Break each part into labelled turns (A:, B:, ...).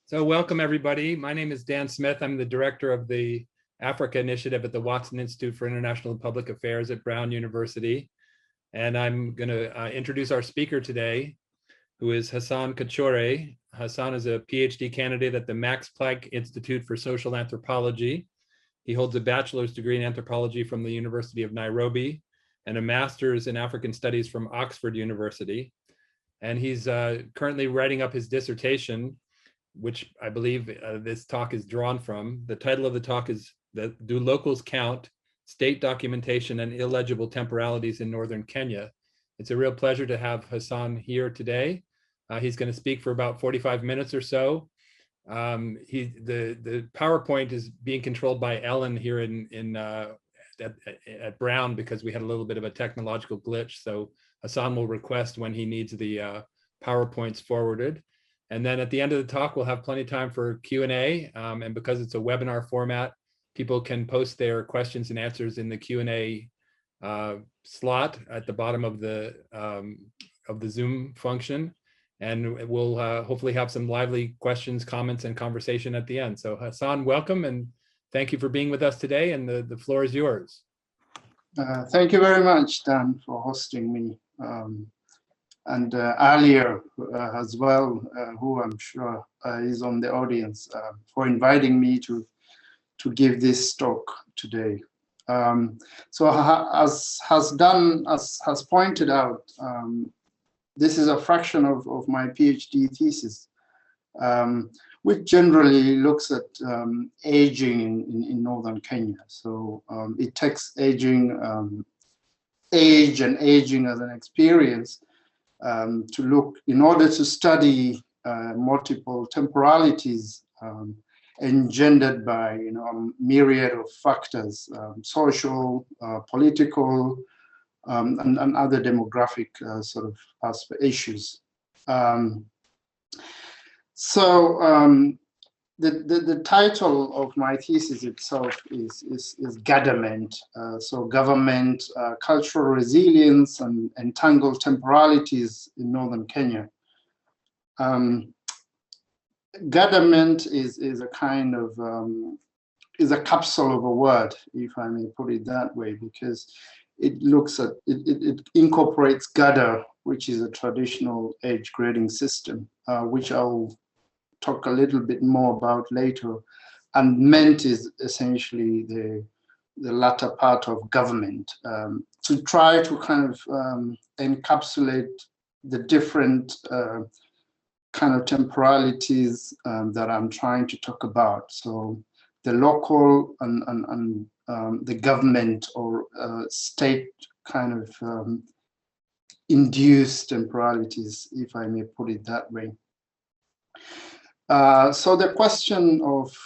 A: So welcome everybody. My name is Dan Smith. I'm the director of the Africa Initiative at the Watson Institute for International and Public Affairs at Brown University. And I'm going to introduce our speaker today, who is Hassan Kochore. Hassan is a PhD candidate at the Max Planck Institute for Social Anthropology. He holds a bachelor's degree in anthropology from the University of Nairobi and a master's in African studies from Oxford University. And he's currently writing up his dissertation, which I believe this talk is drawn from. The title of the talk is Do Locals Count? State Documentation and Illegible Temporalities in Northern Kenya. It's a real pleasure to have Hassan here today. He's going to speak for about 45 minutes or so. The PowerPoint is being controlled by Ellen here at Brown because we had a little bit of a technological glitch. So Hassan will request when he needs the PowerPoints forwarded. And then at the end of the talk, we'll have plenty of time for Q&A. And because it's a webinar format, people can post their questions and answers in the Q&A slot at the bottom of the Zoom function. And we'll hopefully have some lively questions, comments, and conversation at the end. So Hassan, welcome, and thank you for being with us today. And the floor is yours.
B: Thank you very much, Dan, for hosting me. And earlier as well, who I'm sure is on the audience, for inviting me to give this talk today. So as has pointed out, this is a fraction of my PhD thesis, which generally looks at aging in northern Kenya. So it takes age and aging as an experience to look, in order to study multiple temporalities engendered by a myriad of factors, social, political, and other demographic sort of issues. The title of my thesis itself is Government. So government, cultural resilience, and entangled temporalities in northern Kenya. Government is a kind of is a capsule of a word, if I may put it that way, because it looks at it incorporates Gada, which is a traditional age grading system, which I'll talk a little bit more about later, and ment is essentially the latter part of government, to try to kind of encapsulate the different kind of temporalities that I'm trying to talk about. So the local and the government or state kind of induced temporalities, if I may put it that way. So the question of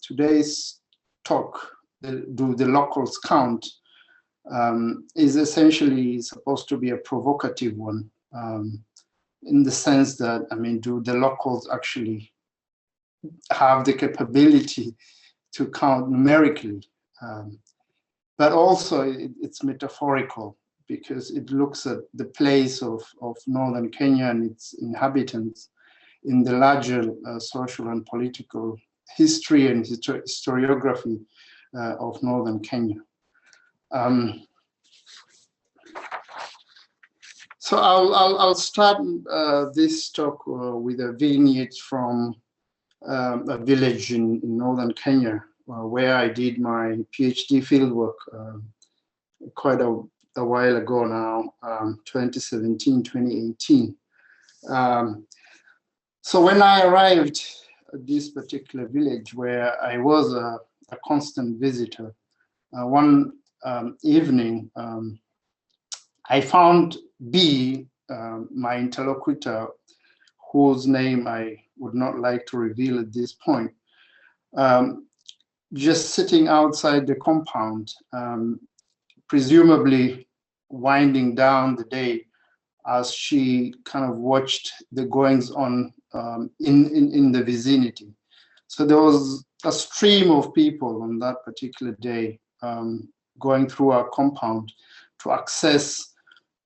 B: today's talk, do the locals count, is essentially supposed to be a provocative one, in the sense that, I mean, do the locals actually have the capability to count numerically? But also it's metaphorical, because it looks at the place of northern Kenya and its inhabitants in the larger social and political history and historiography of northern Kenya. So I'll start this talk with a vignette from a village in northern Kenya, where I did my PhD fieldwork quite a while ago now, 2017, 2018. So when I arrived at this particular village, where I was a constant visitor, one evening, I found B, my interlocutor, whose name I would not like to reveal at this point, just sitting outside the compound, presumably winding down the day as she kind of watched the goings on in the vicinity. So there was a stream of people on that particular day going through our compound to access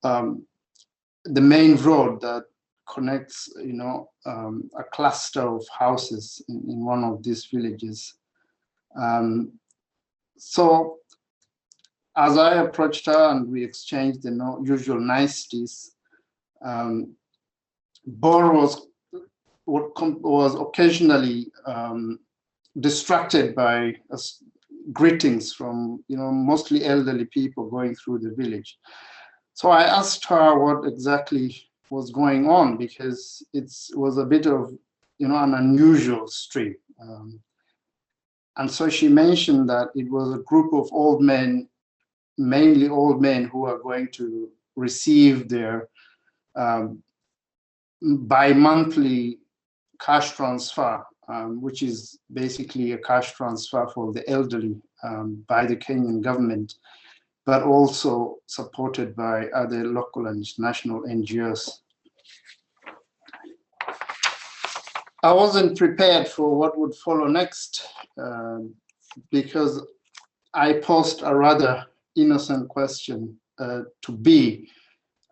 B: the main road that connects, a cluster of houses in one of these villages. So as I approached her and we exchanged the usual niceties, Bor was occasionally distracted by greetings from mostly elderly people going through the village. So I asked her what exactly was going on, because it was a bit of an unusual street. And so she mentioned that it was a group of old men, mainly old men, who are going to receive their bi-monthly cash transfer, which is basically a cash transfer for the elderly by the Kenyan government, but also supported by other local and international NGOs. I wasn't prepared for what would follow next, because I posed a rather innocent question to B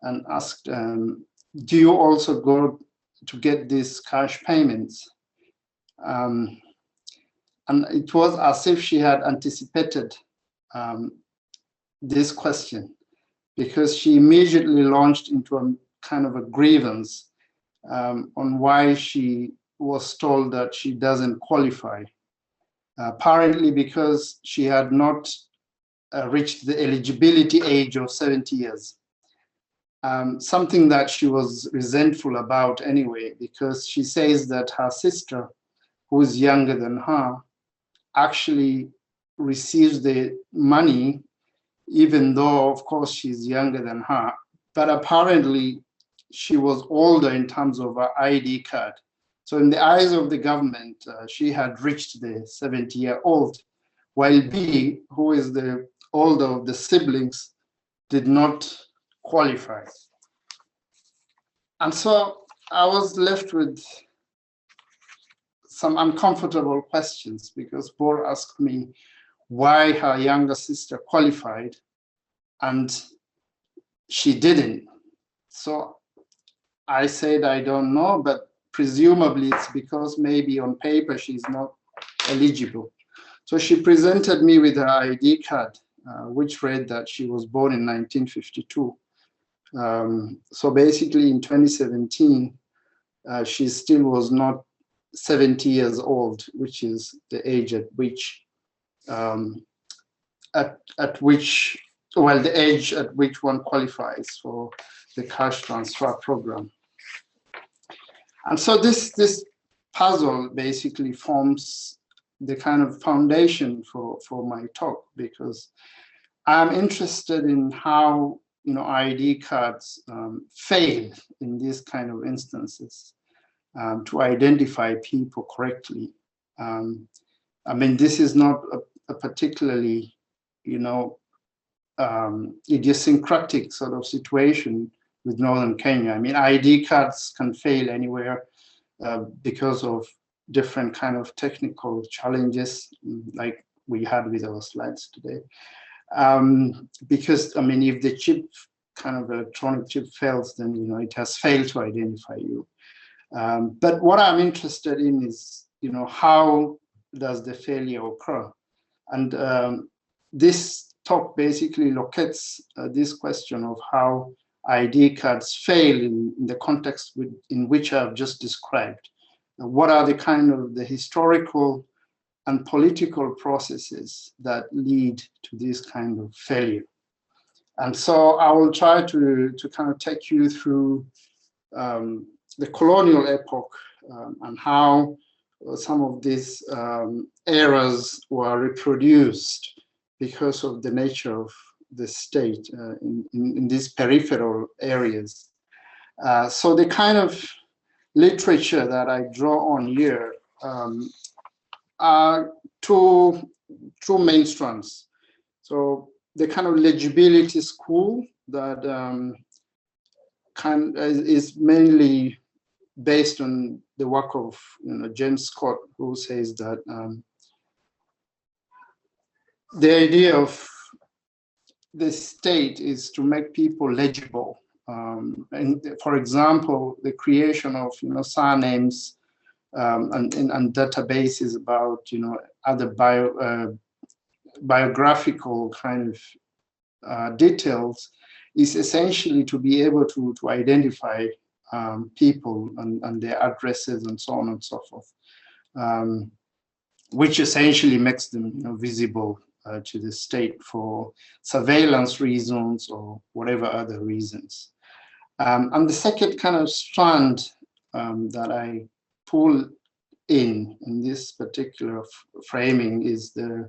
B: and asked, do you also go to get these cash payments? And it was as if she had anticipated this question, because she immediately launched into a kind of a grievance on why she was told that she doesn't qualify. Apparently because she had not reached the eligibility age of 70 years. Something that she was resentful about anyway, because she says that her sister, who is younger than her, actually receives the money, even though, of course, she's younger than her. But apparently, she was older in terms of her ID card. So in the eyes of the government, she had reached the 70-year-old, while B, who is the older of the siblings, did not qualify. And so I was left with some uncomfortable questions, because Bor asked me why her younger sister qualified and she didn't. So I said, I don't know, but presumably it's because maybe on paper she's not eligible. So she presented me with her ID card, which read that she was born in 1952. So basically in 2017, she still was not 70 years old, which is the age at which, the age at which one qualifies for the cash transfer program. And so this puzzle basically forms the kind of foundation for my talk, because I'm interested in how ID cards fail in these kind of instances to identify people correctly. I mean, this is not a particularly idiosyncratic sort of situation with northern Kenya. I mean, ID cards can fail anywhere because of different kind of technical challenges, like we had with our slides today. Because, I mean, if the chip, kind of electronic chip fails, then, it has failed to identify you. But what I'm interested in is, how does the failure occur? And this talk basically locates this question of how ID cards fail in the context in which I've just described. What are the kind of the historical and political processes that lead to this kind of failure? And so I will try to kind of take you through the colonial epoch and how some of these errors were reproduced because of the nature of the state in these peripheral areas. So the kind of literature that I draw on here are two main strands. So the kind of legibility school that is mainly based on the work of James Scott, who says that the idea of the state is to make people legible And for example, the creation of surnames and databases about other biographical kind of details is essentially to be able to identify people and their addresses and so on and so forth, which essentially makes them visible to the state for surveillance reasons or whatever other reasons. And the second kind of strand that I pull in this particular framing is the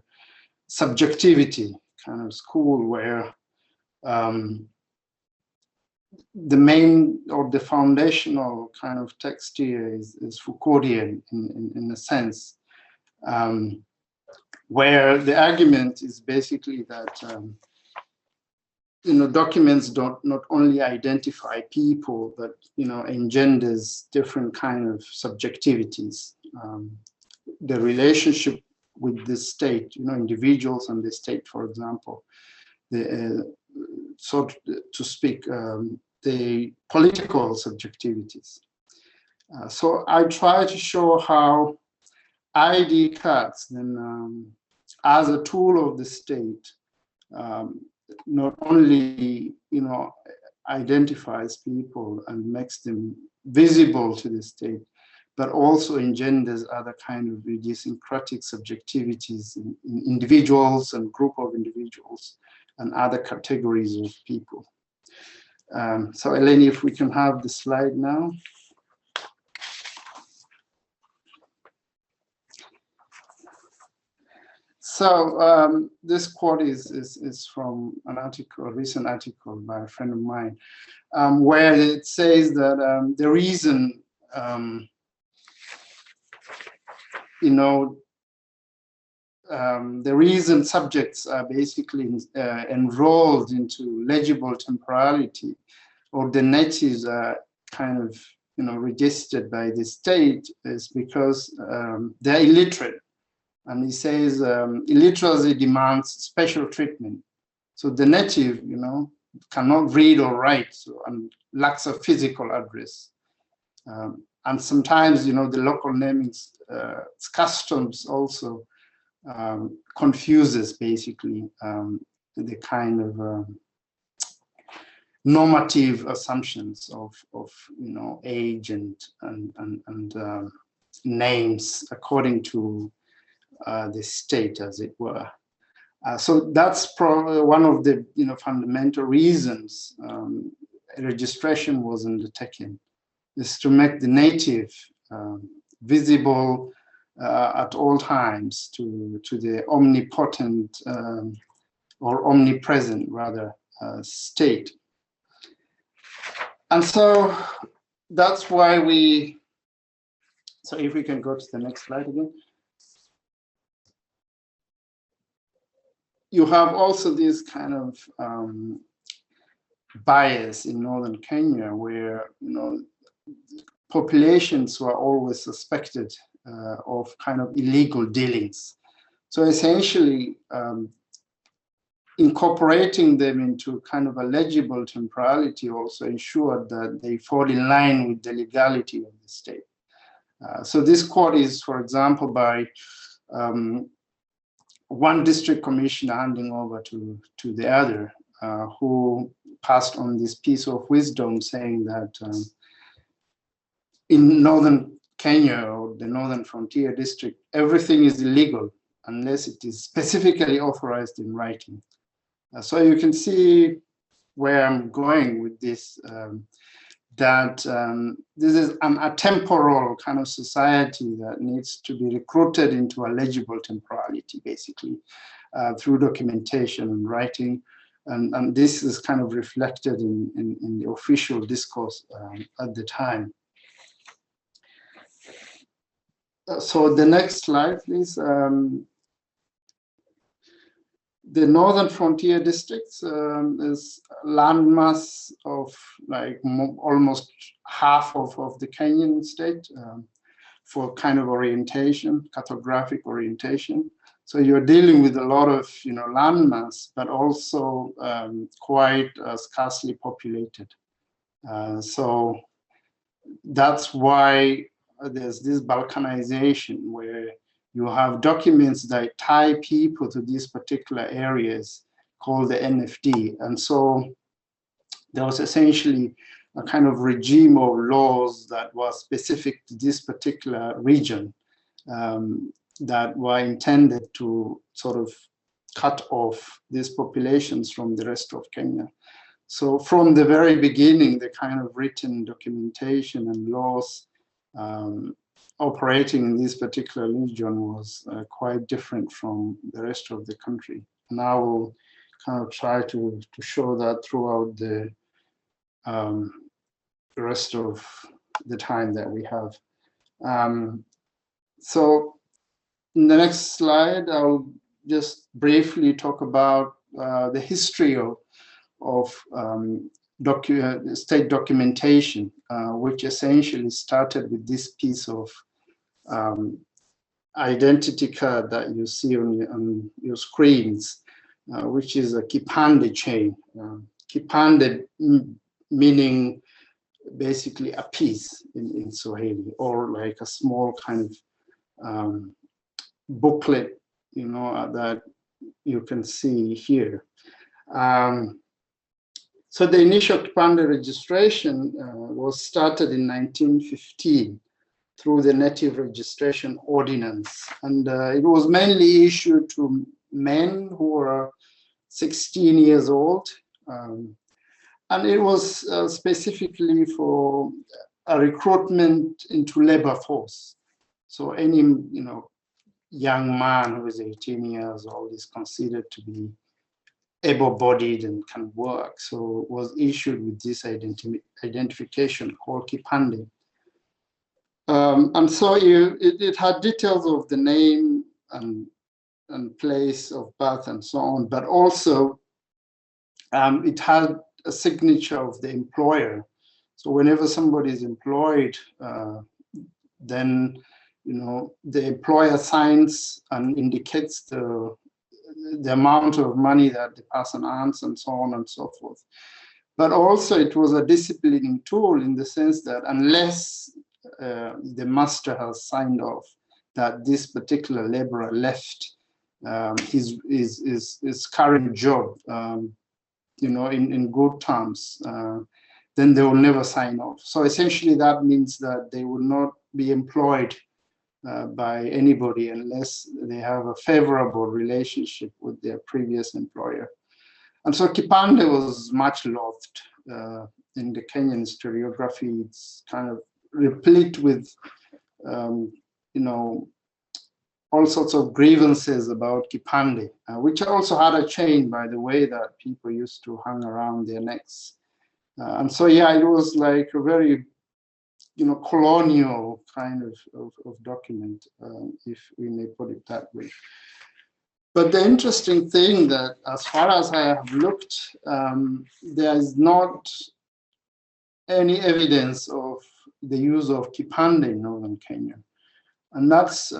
B: subjectivity kind of school, where the main or the foundational kind of text here is Foucauldian in a sense, where the argument is basically that documents not only identify people, but engenders different kind of subjectivities. The relationship with the state, individuals and the state, for example, so to speak, the political subjectivities. So I try to show how ID cards then, as a tool of the state, not only identifies people and makes them visible to the state, but also engenders other kind of idiosyncratic subjectivities in individuals and group of individuals and other categories of people. So Eleni, if we can have the slide now. So this quote is from an article, a recent article by a friend of mine, where it says that the reason, the reason subjects are basically enrolled into legible temporality, or the natives are kind of registered by the state, is because they're illiterate. And he says illiteracy demands special treatment. So the native, cannot read or write, and lacks a physical address. And sometimes, the local naming customs also confuses basically the kind of normative assumptions of age and names according to the state, as it were. So that's probably one of the fundamental reasons registration was undertaken, is to make the native visible at all times to the omnipotent or omnipresent rather state. And so that's why so if we can go to the next slide again. You have also this kind of bias in northern Kenya, where populations were always suspected of kind of illegal dealings. So essentially, incorporating them into kind of a legible temporality also ensured that they fall in line with the legality of the state. So this quote is, for example, by one district commissioner handing over to the other, who passed on this piece of wisdom, saying that in northern Kenya, or the Northern Frontier District, everything is illegal unless it is specifically authorized in writing. So you can see where I'm going with this, that this is a temporal kind of society that needs to be recruited into a legible temporality, basically, through documentation and writing. And this is kind of reflected in the official discourse at the time. So the next slide, please. The Northern Frontier Districts is a landmass of like almost half of the Kenyan state for kind of orientation, cartographic orientation. So you're dealing with a lot of landmass, but also quite sparsely populated. So that's why there's this balkanization where you have documents that tie people to these particular areas called the NFD. And so there was essentially a kind of regime of laws that was specific to this particular region that were intended to sort of cut off these populations from the rest of Kenya. So from the very beginning, the kind of written documentation and laws operating in this particular region was quite different from the rest of the country. And I will kind of try to show that throughout the rest of the time that we have. So in the next slide, I'll just briefly talk about the history of state documentation, which essentially started with this piece of identity card that you see on your screens, which is a kipande chain. Kipande meaning basically a piece in Swahili, or like a small kind of booklet, you know, that you can see here. So the initial kipande registration was started in 1915 through the Native Registration Ordinance. And it was mainly issued to men who were 16 years old. And it was specifically for a recruitment into labor force. So any, you know, young man who is 18 years old is considered to be able-bodied and can work. So was issued with this identification called kipande. And so it had details of the name and place of birth and so on, but also it had a signature of the employer. So whenever somebody is employed, then, you know, the employer signs and indicates the amount of money that the person earns and so on and so forth. But also it was a disciplining tool in the sense that unless the master has signed off that this particular laborer left his current job, you know, in good terms, then they will never sign off. So essentially that means that they will not be employed by anybody unless they have a favorable relationship with their previous employer. And so kipande was much loved in the Kenyan historiography. It's kind of replete with, you know, all sorts of grievances about kipande, which also had a chain, by the way, that people used to hang around their necks. And so, yeah, it was like a very, you know, colonial kind of document, if we may put it that way. But the interesting thing that, as far as I have looked, there is not any evidence of the use of kipande in northern Kenya. And that's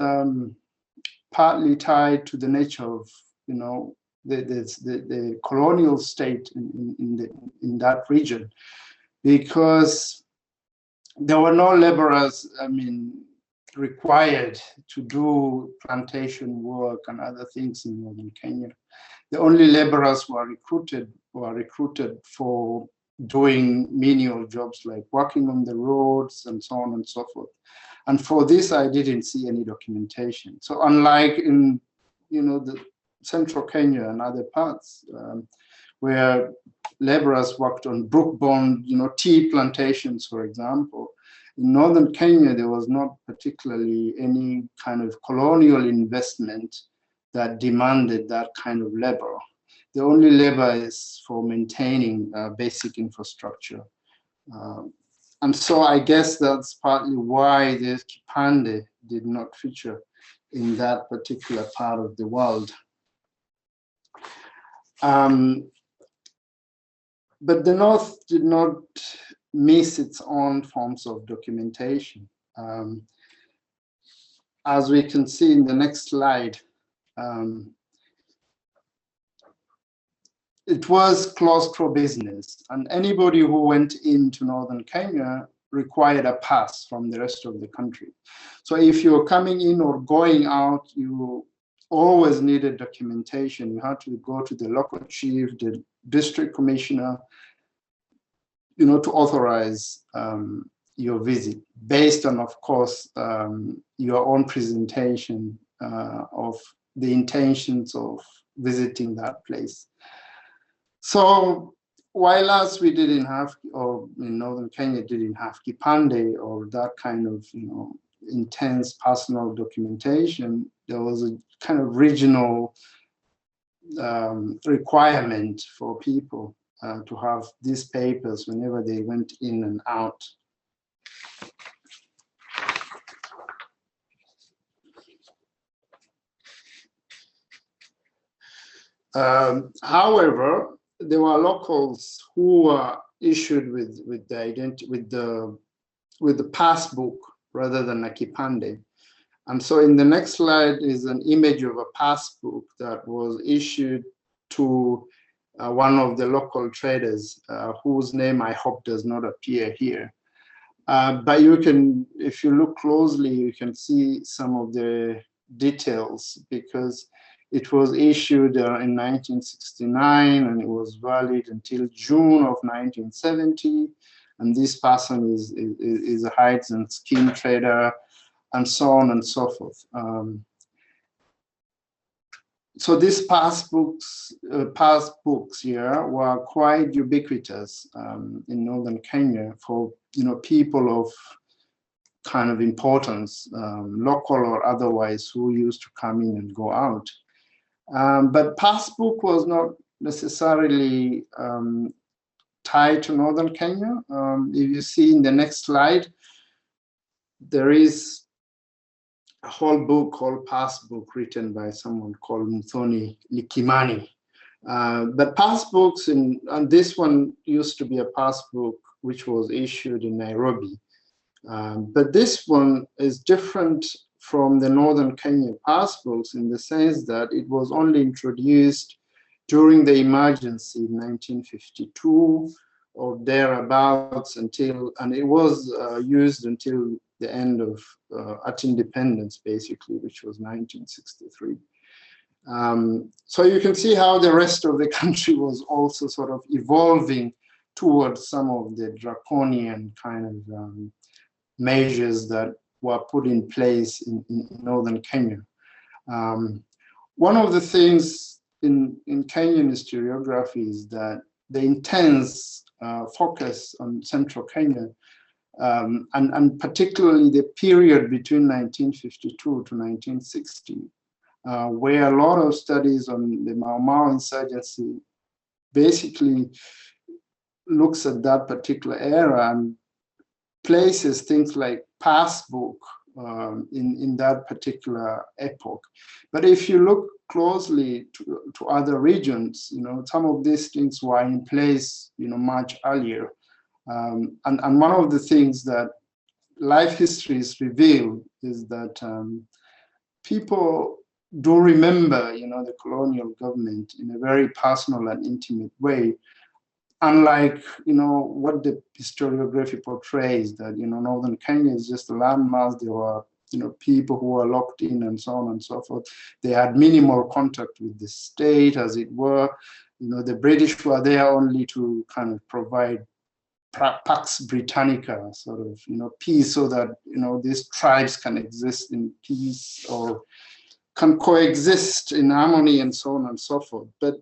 B: partly tied to the nature of, you know, the colonial state in that region, because there were no laborers, I mean, required to do plantation work and other things in northern Kenya. The only laborers who were recruited for doing menial jobs like working on the roads and so on and so forth. And for this, I didn't see any documentation. So unlike in, you know, the central Kenya and other parts where laborers worked on brook-borne, you know, tea plantations, for example, in northern Kenya, there was not particularly any kind of colonial investment that demanded that kind of labor. The only labor is for maintaining basic infrastructure. And so I guess that's partly why the kipande did not feature in that particular part of the world. But the North did not miss its own forms of documentation. As we can see in the next slide, it was closed-door business, and anybody who went into northern Kenya required a pass from the rest of the country. So if you're coming in or going out, you always needed documentation. You had to go to the local chief, the district commissioner, you know, to authorize your visit, based on, of course, your own presentation of the intentions of visiting that place. So while us, we didn't have, or in northern Kenya didn't have kipande or that kind of, you know, intense personal documentation, there was a kind of regional requirement for people to have these papers whenever they went in and out. However, there were locals who were issued with the passbook rather than a kipande. And so in the next slide is an image of a passbook that was issued to one of the local traders, whose name I hope does not appear here. But you can, if you look closely, you can see some of the details, because it was issued in 1969 and it was valid until June of 1970. And this person is a hides and skin trader, and so on and so forth. So these passbooks here were quite ubiquitous in northern Kenya for, you know, people of kind of importance, local or otherwise, who used to come in and go out. But passbook was not necessarily tied to northern Kenya. If you see in the next slide, there is a whole book called Passbook, written by someone called Muthoni Likimani. But passbooks, and this one used to be a passbook which was issued in Nairobi. But this one is different from the northern Kenya passbooks in the sense that it was only introduced during the emergency in 1952 or thereabouts, and it was used until the end of at independence, basically, which was 1963. So you can see how the rest of the country was also sort of evolving towards some of the draconian kind of measures that were put in place in northern Kenya. One of the things in Kenyan historiography is that the intense focus on central Kenya, and particularly the period between 1952 to 1960, where a lot of studies on the Mau Mau insurgency basically looks at that particular era and places things like passbook in that particular epoch. But if you look closely to other regions, you know, some of these things were in place, you know, much earlier. And one of the things that life histories reveal is that people do remember, you know, the colonial government in a very personal and intimate way, unlike, you know, what the historiography portrays, that, you know, northern Kenya is just a landmass. There were, you know, people who were locked in and so on and so forth. They had minimal contact with the state, as it were. You know, the British were there only to kind of provide Pax Britannica, sort of, you know, peace, so that, you know, these tribes can exist in peace or can coexist in harmony and so on and so forth. But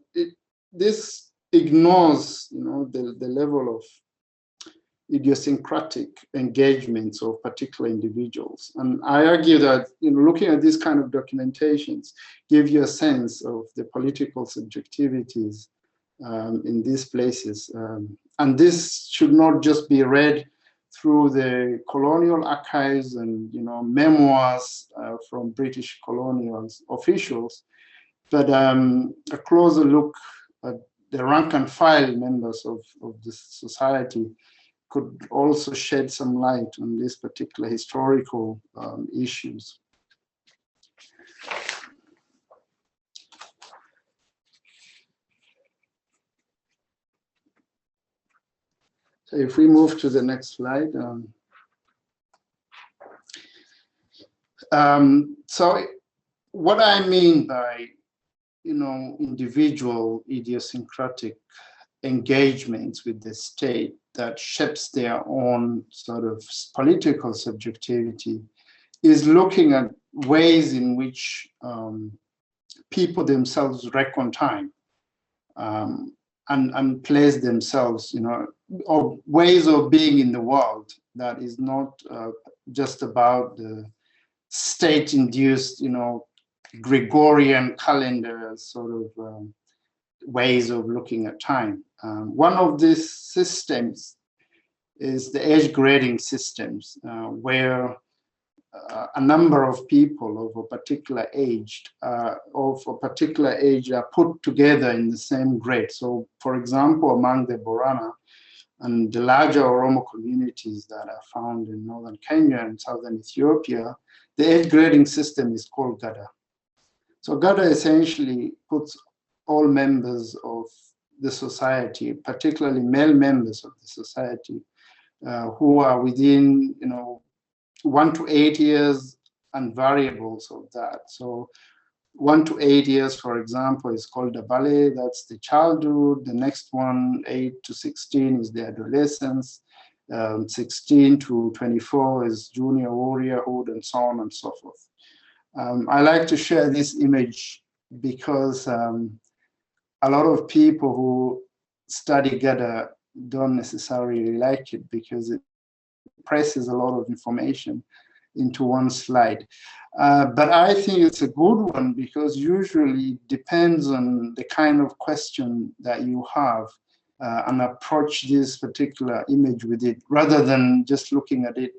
B: this ignores, you know, the level of idiosyncratic engagements of particular individuals. And I argue that, you know, looking at these kind of documentations give you a sense of the political subjectivities in these places. And this should not just be read through the colonial archives and, you know, memoirs from British colonial officials, but a closer look at the rank and file members of this society could also shed some light on these particular historical issues. So if we move to the next slide. So what I mean by, individual idiosyncratic engagements with the state that shapes their own sort of political subjectivity is looking at ways in which people themselves reckon time and place themselves, or ways of being in the world that is not just about the state-induced, Gregorian calendar sort of ways of looking at time. One of these systems is the age grading systems, where a number of people of a particular age are put together in the same grade. So, for example, among the Borana and the larger Oromo communities that are found in northern Kenya and southern Ethiopia, the age grading system is called Gada. So Gada essentially puts all members of the society, particularly male members of the society, who are within, 1 to 8 years and variables of that. So 1 to 8 years, for example, is called Dabale, that's the childhood. The next one, 8 to 16, is the adolescence. 16 to 24 is junior warriorhood, and so on and so forth. I like to share this image because a lot of people who study Gada don't necessarily like it because it presses a lot of information into one slide. But I think it's a good one because usually it depends on the kind of question that you have and approach this particular image with it rather than just looking at it,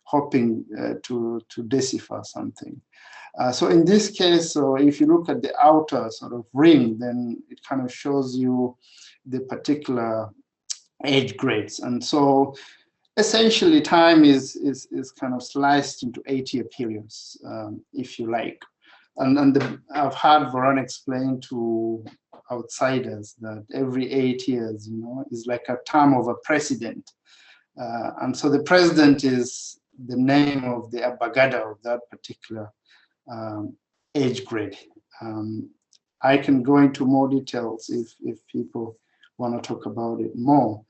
B: hoping to decipher something. So in this case, so if you look at the outer sort of ring, then it kind of shows you the particular age grades. And so essentially time is kind of sliced into 8-year periods, if you like. And I've had Varane explain to outsiders that every 8 years, is like a term of a president. And so the president is the name of the Abagada of that particular age grade. I can go into more details if people want to talk about it more.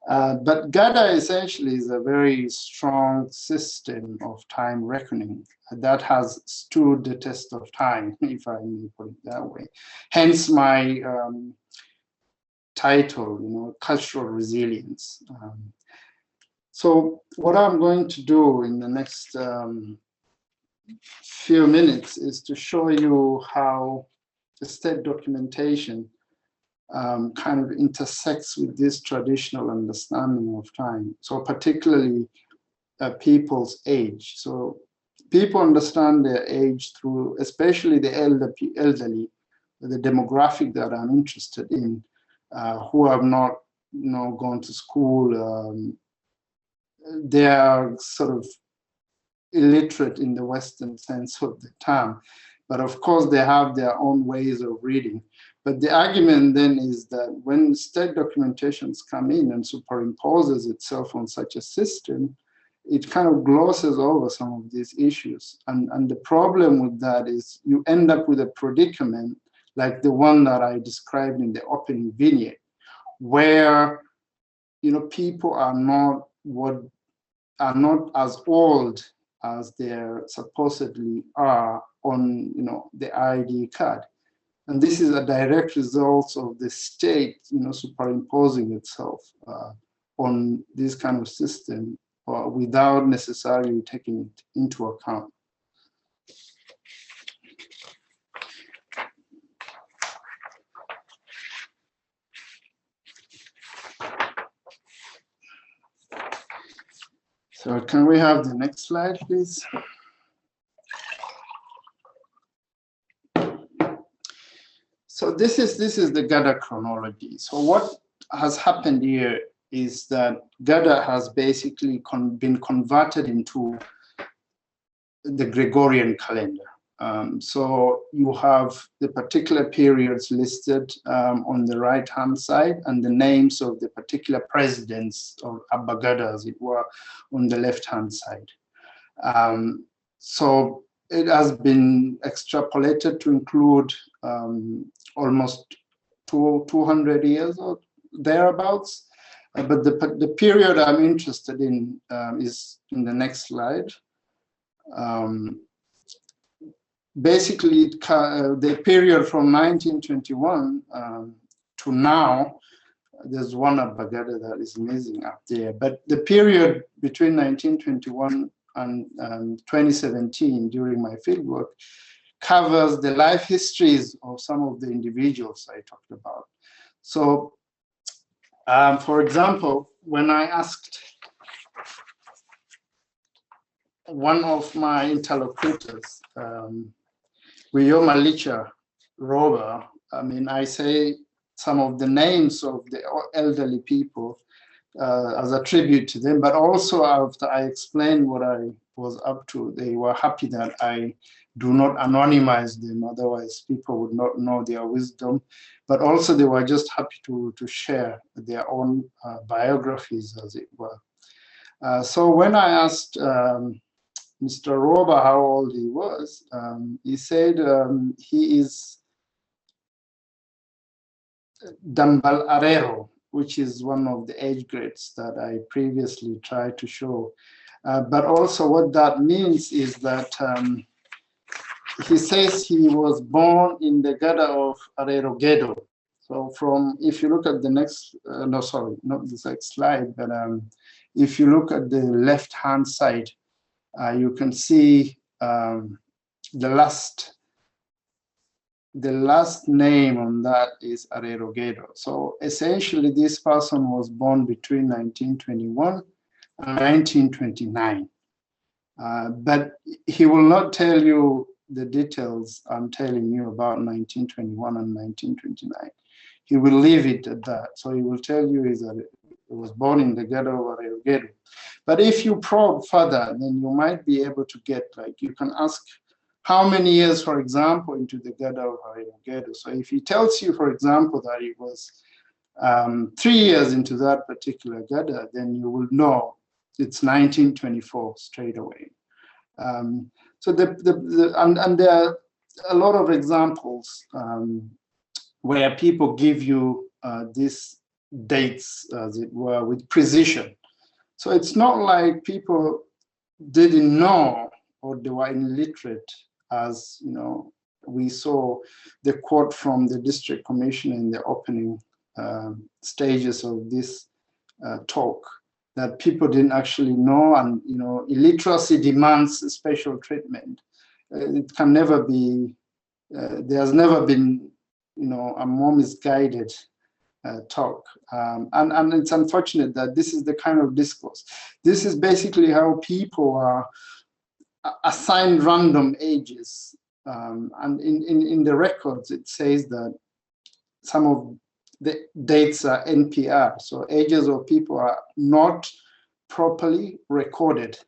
B: But Gada essentially is a very strong system of time reckoning that has stood the test of time, if I may put it that way. Hence my title, cultural resilience. So what I'm going to do in the next few minutes is to show you how the state documentation kind of intersects with this traditional understanding of time. So particularly people's age. So people understand their age through, especially the elderly, the demographic that I'm interested in, who have not, gone to school. They are sort of illiterate in the Western sense of the term, but of course they have their own ways of reading. But the argument then is that when state documentations come in and superimposes itself on such a system, it kind of glosses over some of these issues. And the problem with that is you end up with a predicament like the one that I described in the opening vignette, where people are not as old as they supposedly are on the ID card. And this is a direct result of the state superimposing itself on this kind of system without necessarily taking it into account. So can we have the next slide, please? So this is the Gada chronology. So what has happened here is that Gada has basically been converted into the Gregorian calendar. So you have the particular periods listed on the right-hand side, and the names of the particular presidents of Abba Gada, as it were, on the left-hand side. So it has been extrapolated to include almost 200 years or thereabouts. But the period I'm interested in is in the next slide. Basically, the period from 1921 to now, there's one Abba Gada that is missing up there. But the period between 1921 and 2017, during my fieldwork, covers the life histories of some of the individuals I talked about. So, for example, when I asked one of my interlocutors, Wiyoma Licha Roba, I mean, I say some of the names of the elderly people as a tribute to them, but also after I explained what I was up to, they were happy that I do not anonymize them, otherwise people would not know their wisdom. But also they were just happy to share their own biographies, as it were. So when I asked Mr. Roba how old he was, he said he is Dambal Arero, which is one of the age grades that I previously tried to show. But also what that means is that he says he was born in the Gada of Arero Gedo. So from, if you look at the next, no, sorry, not this next slide, but if you look at the left-hand side, you can see the last name on that is Arero Gedo. So essentially, this person was born between 1921 and 1929. But he will not tell you the details I'm telling you about 1921 and 1929. He will leave it at that. So he will tell you is that he was born in the Gada of Arero Gedo. But if you probe further, then you might be able to get, like, you can ask how many years, for example, into the Gada of Arero Gedo. So if he tells you, for example, that it was 3 years into that particular Gada, then you will know it's 1924 straight away. So and there are a lot of examples where people give you these dates, as it were, with precision. So it's not like people didn't know or they were illiterate, as you know, we saw the quote from the district commissioner in the opening stages of this talk, that people didn't actually know, and you know, illiteracy demands special treatment. It can never be, there's never been, you know, a more misguided talk. And it's unfortunate that this is the kind of discourse. This is basically how people are assigned random ages. And in the records, it says that some of the dates are NPR, so ages of people are not properly recorded.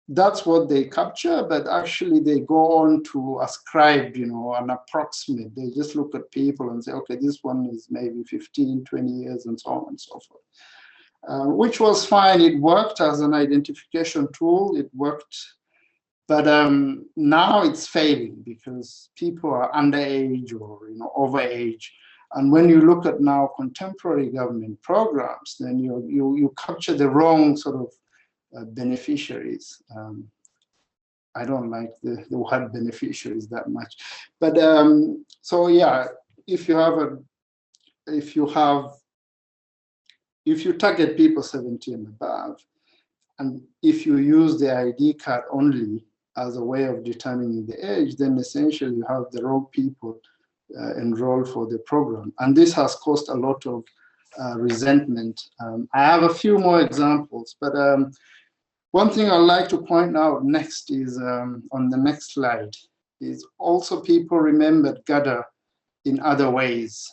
B: That's what they capture, but actually they go on to ascribe, you know, an approximate. They just look at people and say, okay, this one is maybe 15, 20 years, and so on and so forth. Which was fine. It worked as an identification tool. It worked. But now it's failing because people are underage or, you know, overage. And when you look at now contemporary government programs, then you capture the wrong sort of beneficiaries. I don't like the word beneficiaries that much, but so yeah, if you target people 70 and above, and if you use the ID card only as a way of determining the age, then essentially you have the wrong people enrolled for the program, and this has caused a lot of resentment. I have a few more examples, but one thing I'd like to point out next is, on the next slide, is also people remembered Gada in other ways.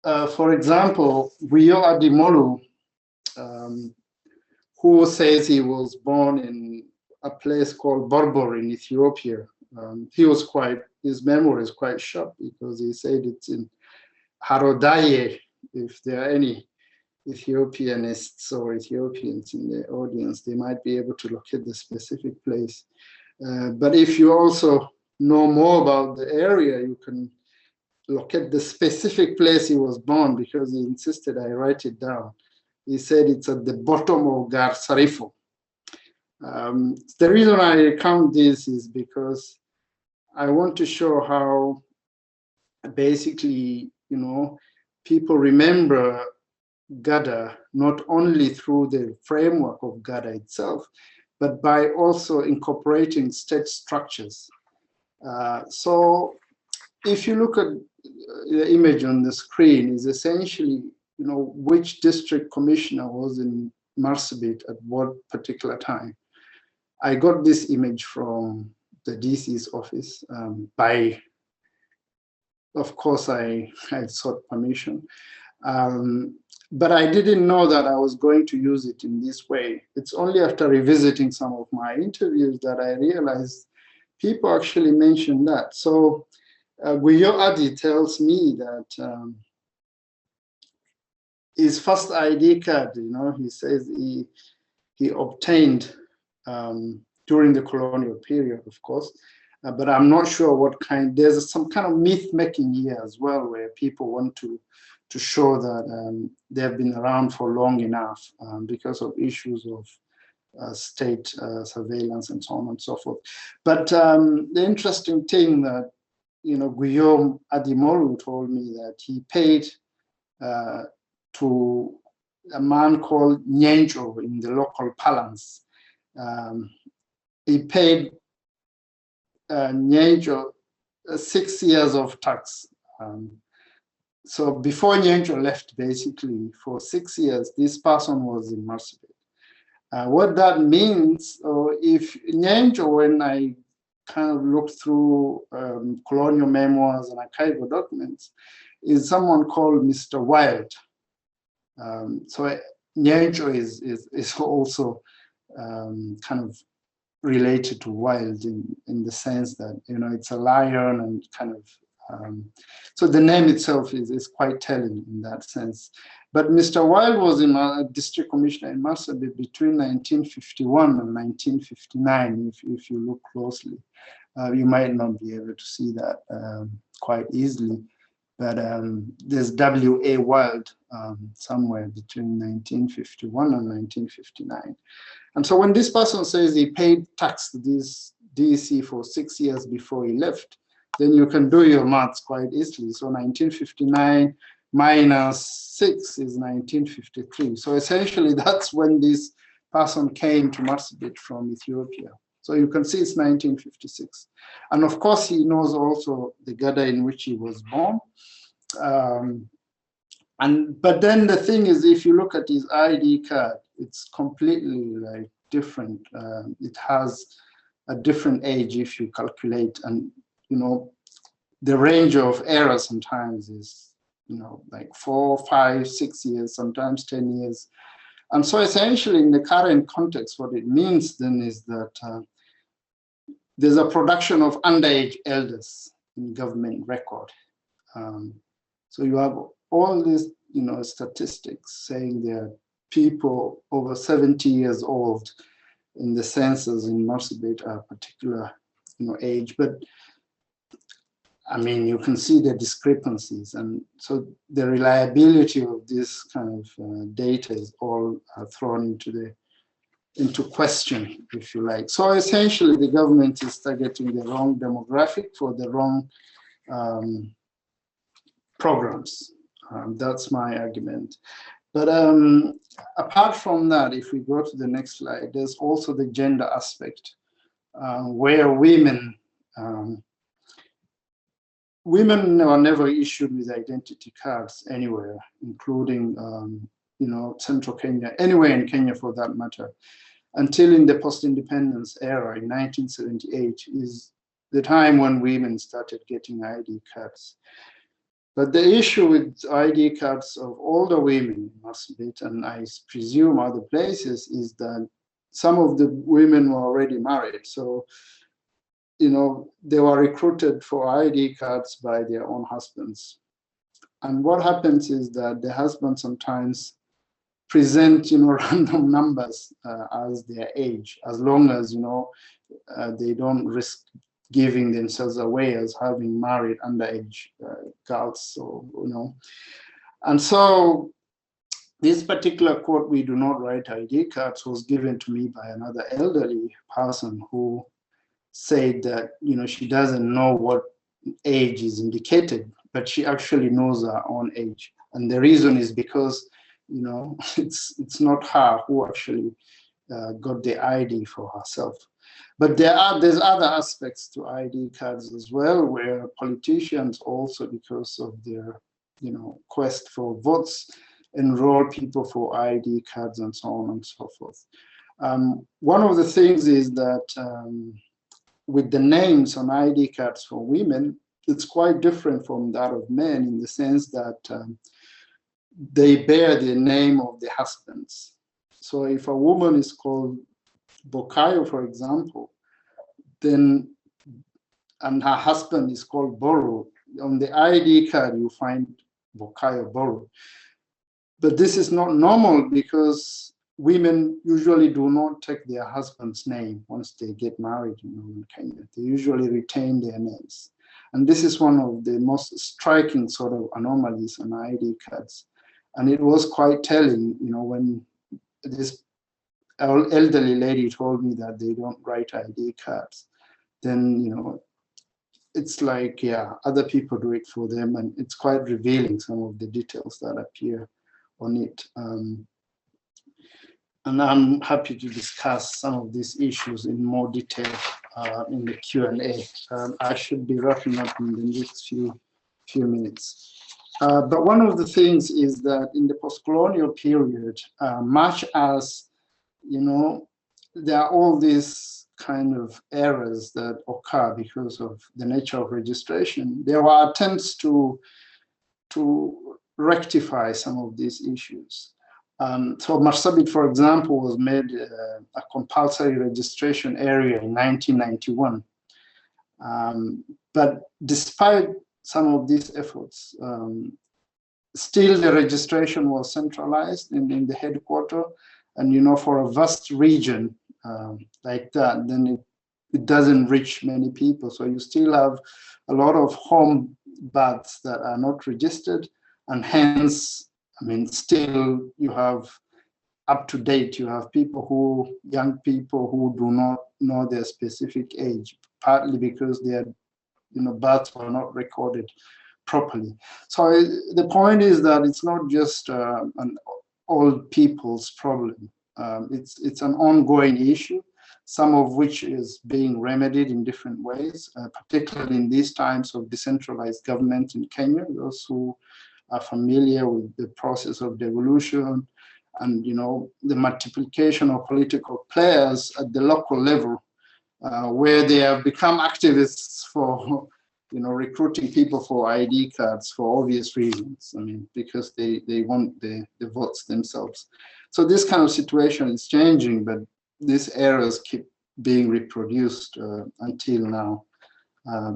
B: For example, Rio Adimolu, who says he was born in a place called Borbor in Ethiopia. His memory is quite sharp because he said it's in Harodaye. If there are any Ethiopianists or Ethiopians in the audience, they might be able to locate the specific place. But if you also know more about the area, you can locate the specific place he was born, because he insisted I write it down. He said it's at the bottom of Gar Sarifo. The reason I recount this is because I want to show how basically, people remember Gada not only through the framework of Gada itself, but by also incorporating state structures. So if you look at the image on the screen, is essentially, which district commissioner was in Marsabit at what particular time. I got this image from the DC's office of course, I sought permission. But I didn't know that I was going to use it in this way. It's only after revisiting some of my interviews that I realized people actually mentioned that. So Guyo Adi tells me that his first ID card, he says he obtained during the colonial period, of course, but I'm not sure what kind. There's some kind of myth-making here as well, where people want to show that they have been around for long enough because of issues of state surveillance and so on and so forth. But the interesting thing that, Guillaume Adimoru told me that he paid to a man called Nyenjo in the local parlance. He paid Nyenjo 6 years of tax. So before Nyenjo left, basically, for 6 years, this person was in Marsabit. What that means, if Nyenjo, when I kind of looked through colonial memoirs and archival documents, is someone called Mr. Wild. So Nyenjo is also kind of related to Wild in the sense that, it's a lion and kind of, so the name itself is quite telling in that sense. But Mr. Wild was a district commissioner in Marsabit between 1951 and 1959, if you look closely. You might not be able to see that quite easily, but there's W.A. Wild somewhere between 1951 and 1959. And so when this person says he paid tax to this DEC for 6 years before he left, then you can do your maths quite easily. So 1959 minus 6 is 1953. So essentially that's when this person came to Marsabit from Ethiopia. So you can see it's 1956. And of course he knows also the Gada in which he was born. But then the thing is, if you look at his ID card, it's completely different. It has a different age if you calculate, and the range of errors sometimes is like 4, 5, 6 years, sometimes 10 years. And so essentially in the current context, what it means then is that there's a production of underage elders in government record. So you have all these statistics saying there are people over 70 years old in the census in Marsabit at a particular age. But I mean, you can see the discrepancies, and so the reliability of this kind of data is all thrown into question, if you like. So essentially, the government is targeting the wrong demographic for the wrong programs. That's my argument. But apart from that, if we go to the next slide, there's also the gender aspect, where women are never issued with identity cards anywhere, including central Kenya, anywhere in Kenya for that matter, until in the post-independence era in 1978 is the time when women started getting ID cards. But the issue with ID cards of older women in Marsabit, and I presume other places, is that some of the women were already married. So, they were recruited for ID cards by their own husbands. And what happens is that the husband sometimes present, random numbers as their age, as long as, they don't risk giving themselves away as having married underage girls. So, and so this particular quote, "We do not write ID cards," was given to me by another elderly person who said that, she doesn't know what age is indicated, but she actually knows her own age. And the reason is because, it's not her who actually got the ID for herself. But there's other aspects to ID cards as well, where politicians also, because of their, quest for votes, enroll people for ID cards and so on and so forth. One of the things is that with the names on ID cards for women, it's quite different from that of men in the sense that they bear the name of the husbands. So if a woman is called Bokayo, for example, then, and her husband is called Boro, on the ID card you find Bokayo Boro. But this is not normal because women usually do not take their husband's name once they get married in Kenya. They usually retain their names. And this is one of the most striking sort of anomalies on ID cards. And it was quite telling, when this elderly lady told me that they don't write ID cards, then, it's like, yeah, other people do it for them. And it's quite revealing, some of the details that appear on it. And I'm happy to discuss some of these issues in more detail in the Q&A. I should be wrapping up in the next few minutes. But one of the things is that in the postcolonial period, much as, there are all these kind of errors that occur because of the nature of registration, there were attempts to rectify some of these issues. So Marsabit, for example, was made a compulsory registration area in 1991. But despite some of these efforts, still the registration was centralized in the headquarters. And for a vast region like that, then it doesn't reach many people. So you still have a lot of home births that are not registered, and hence, still you have up to date, you have young people who do not know their specific age, partly because their births were not recorded properly. So the point is that it's not just an old people's problem. It's an ongoing issue, some of which is being remedied in different ways, particularly in these times of decentralized government in Kenya. Those who are familiar with the process of devolution and the multiplication of political players at the local level, where they have become activists for recruiting people for ID cards for obvious reasons. Because they want the votes themselves. So this kind of situation is changing, but these errors keep being reproduced until now.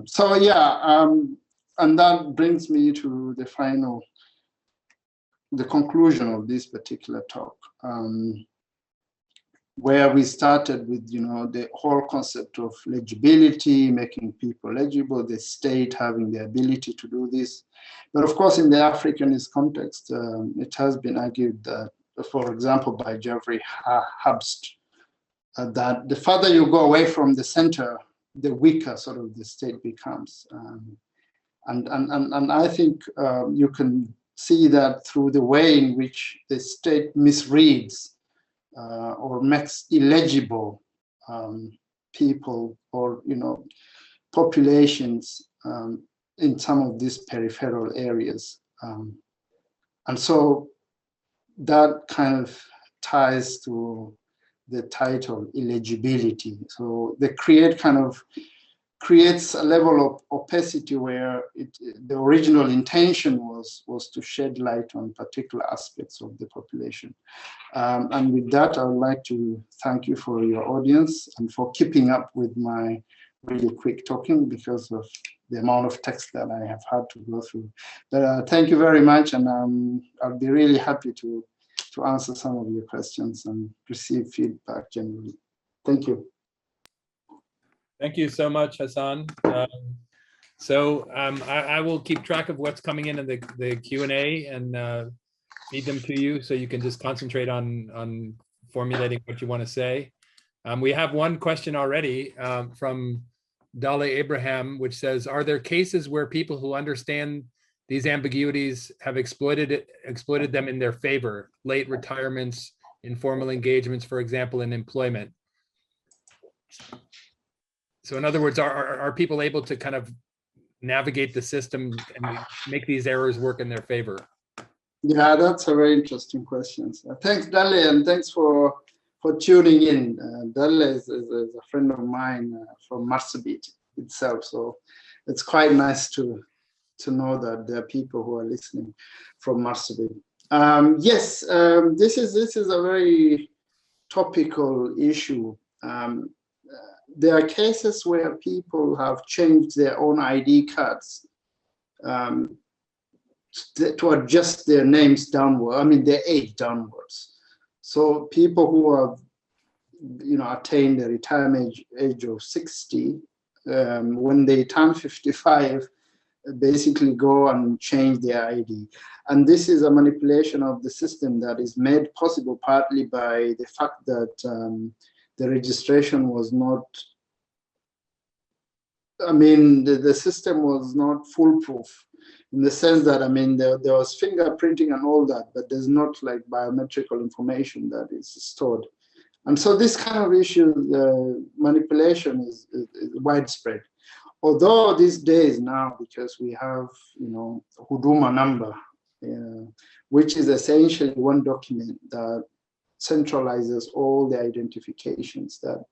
B: So yeah, and that brings me to the conclusion of this particular talk, where we started with, the whole concept of legibility, making people legible, the state having the ability to do this. But of course, in the Africanist context, it has been argued that, for example, by Jeffrey Hubst, that the further you go away from the center, the weaker sort of the state becomes. And I think you can see that through the way in which the state misreads or makes illegible people or populations in some of these peripheral areas. And so that kind of ties to the title illegibility. So they create kind of creates a level of opacity where the original intention was to shed light on particular aspects of the population. And with that, I would like to thank you for your audience and for keeping up with my really quick talking because of the amount of text that I have had to go through. But thank you very much, and I'll be really happy to answer some of your questions and receive feedback generally. Thank you.
A: Thank you so much, Hassan. I will keep track of what's coming in the Q&A and feed them to you so you can just concentrate on formulating what you want to say. We have one question already from Dale Abraham, which says, are there cases where people who understand these ambiguities have exploited them in their favor, late retirements, informal engagements, for example, in employment? So in other words, are people able to kind of navigate the system and make these errors work in their favor?
B: Yeah, that's a very interesting question. Thanks, Dale, and thanks for tuning in. Dale is a friend of mine from Marsabit itself, so it's quite nice to know that there are people who are listening from Marsabit. Yes, this is a very topical issue. There are cases where people have changed their own ID cards to adjust their names downward, I mean their age downwards. So people who have, attained the retirement age of 60, when they turn 55, basically go and change their ID. And this is a manipulation of the system that is made possible partly by the fact that the registration was not, the system was not foolproof in the sense that, there was fingerprinting and all that, but there's not like biometrical information that is stored. And so this kind of issue, manipulation is widespread. Although these days now, because we have, Huduma number, which is essentially one document that centralizes all the identifications that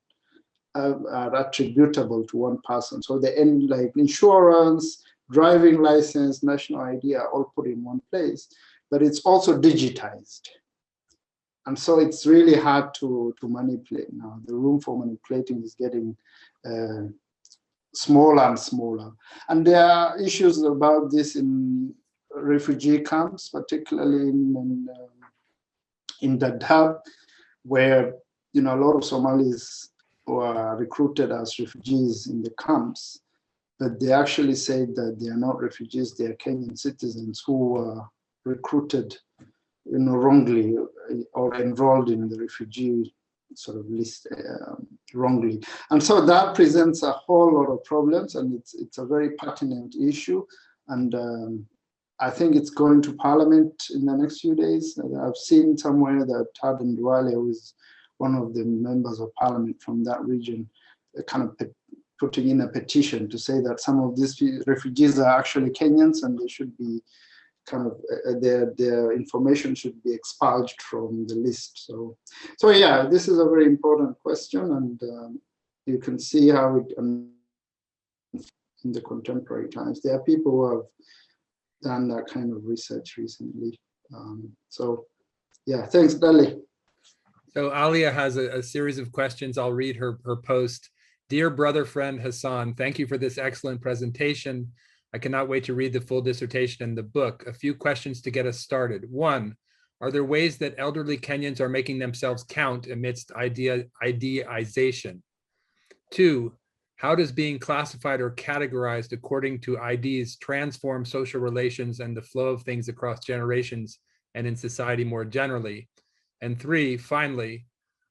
B: are attributable to one person. So the end, like insurance, driving license, national ID are all put in one place, but it's also digitized. And so it's really hard to manipulate now. The room for manipulating is getting smaller and smaller. And there are issues about this in refugee camps, particularly in Dadaab, where a lot of Somalis were recruited as refugees in the camps, but they actually said that they are not refugees, they are Kenyan citizens who were recruited wrongly or enrolled in the refugee sort of list wrongly. And so that presents a whole lot of problems, and it's a very pertinent issue. And I think it's going to Parliament in the next few days. I've seen somewhere that Tadan Duale, who is one of the members of Parliament from that region, kind of putting in a petition to say that some of these refugees are actually Kenyans and they should be kind of, their information should be expunged from the list. So yeah, this is a very important question, and you can see how it, in the contemporary times, there are people who have done that kind of research recently. So yeah, thanks, Dali.
A: So Alia has a series of questions. I'll read her post. Dear brother friend Hassan, thank you for this excellent presentation. I cannot wait to read the full dissertation and the book. A few questions to get us started. One, are there ways that elderly Kenyans are making themselves count amidst ideization? Two, how does being classified or categorized according to IDs transform social relations and the flow of things across generations and in society more generally? And three, finally,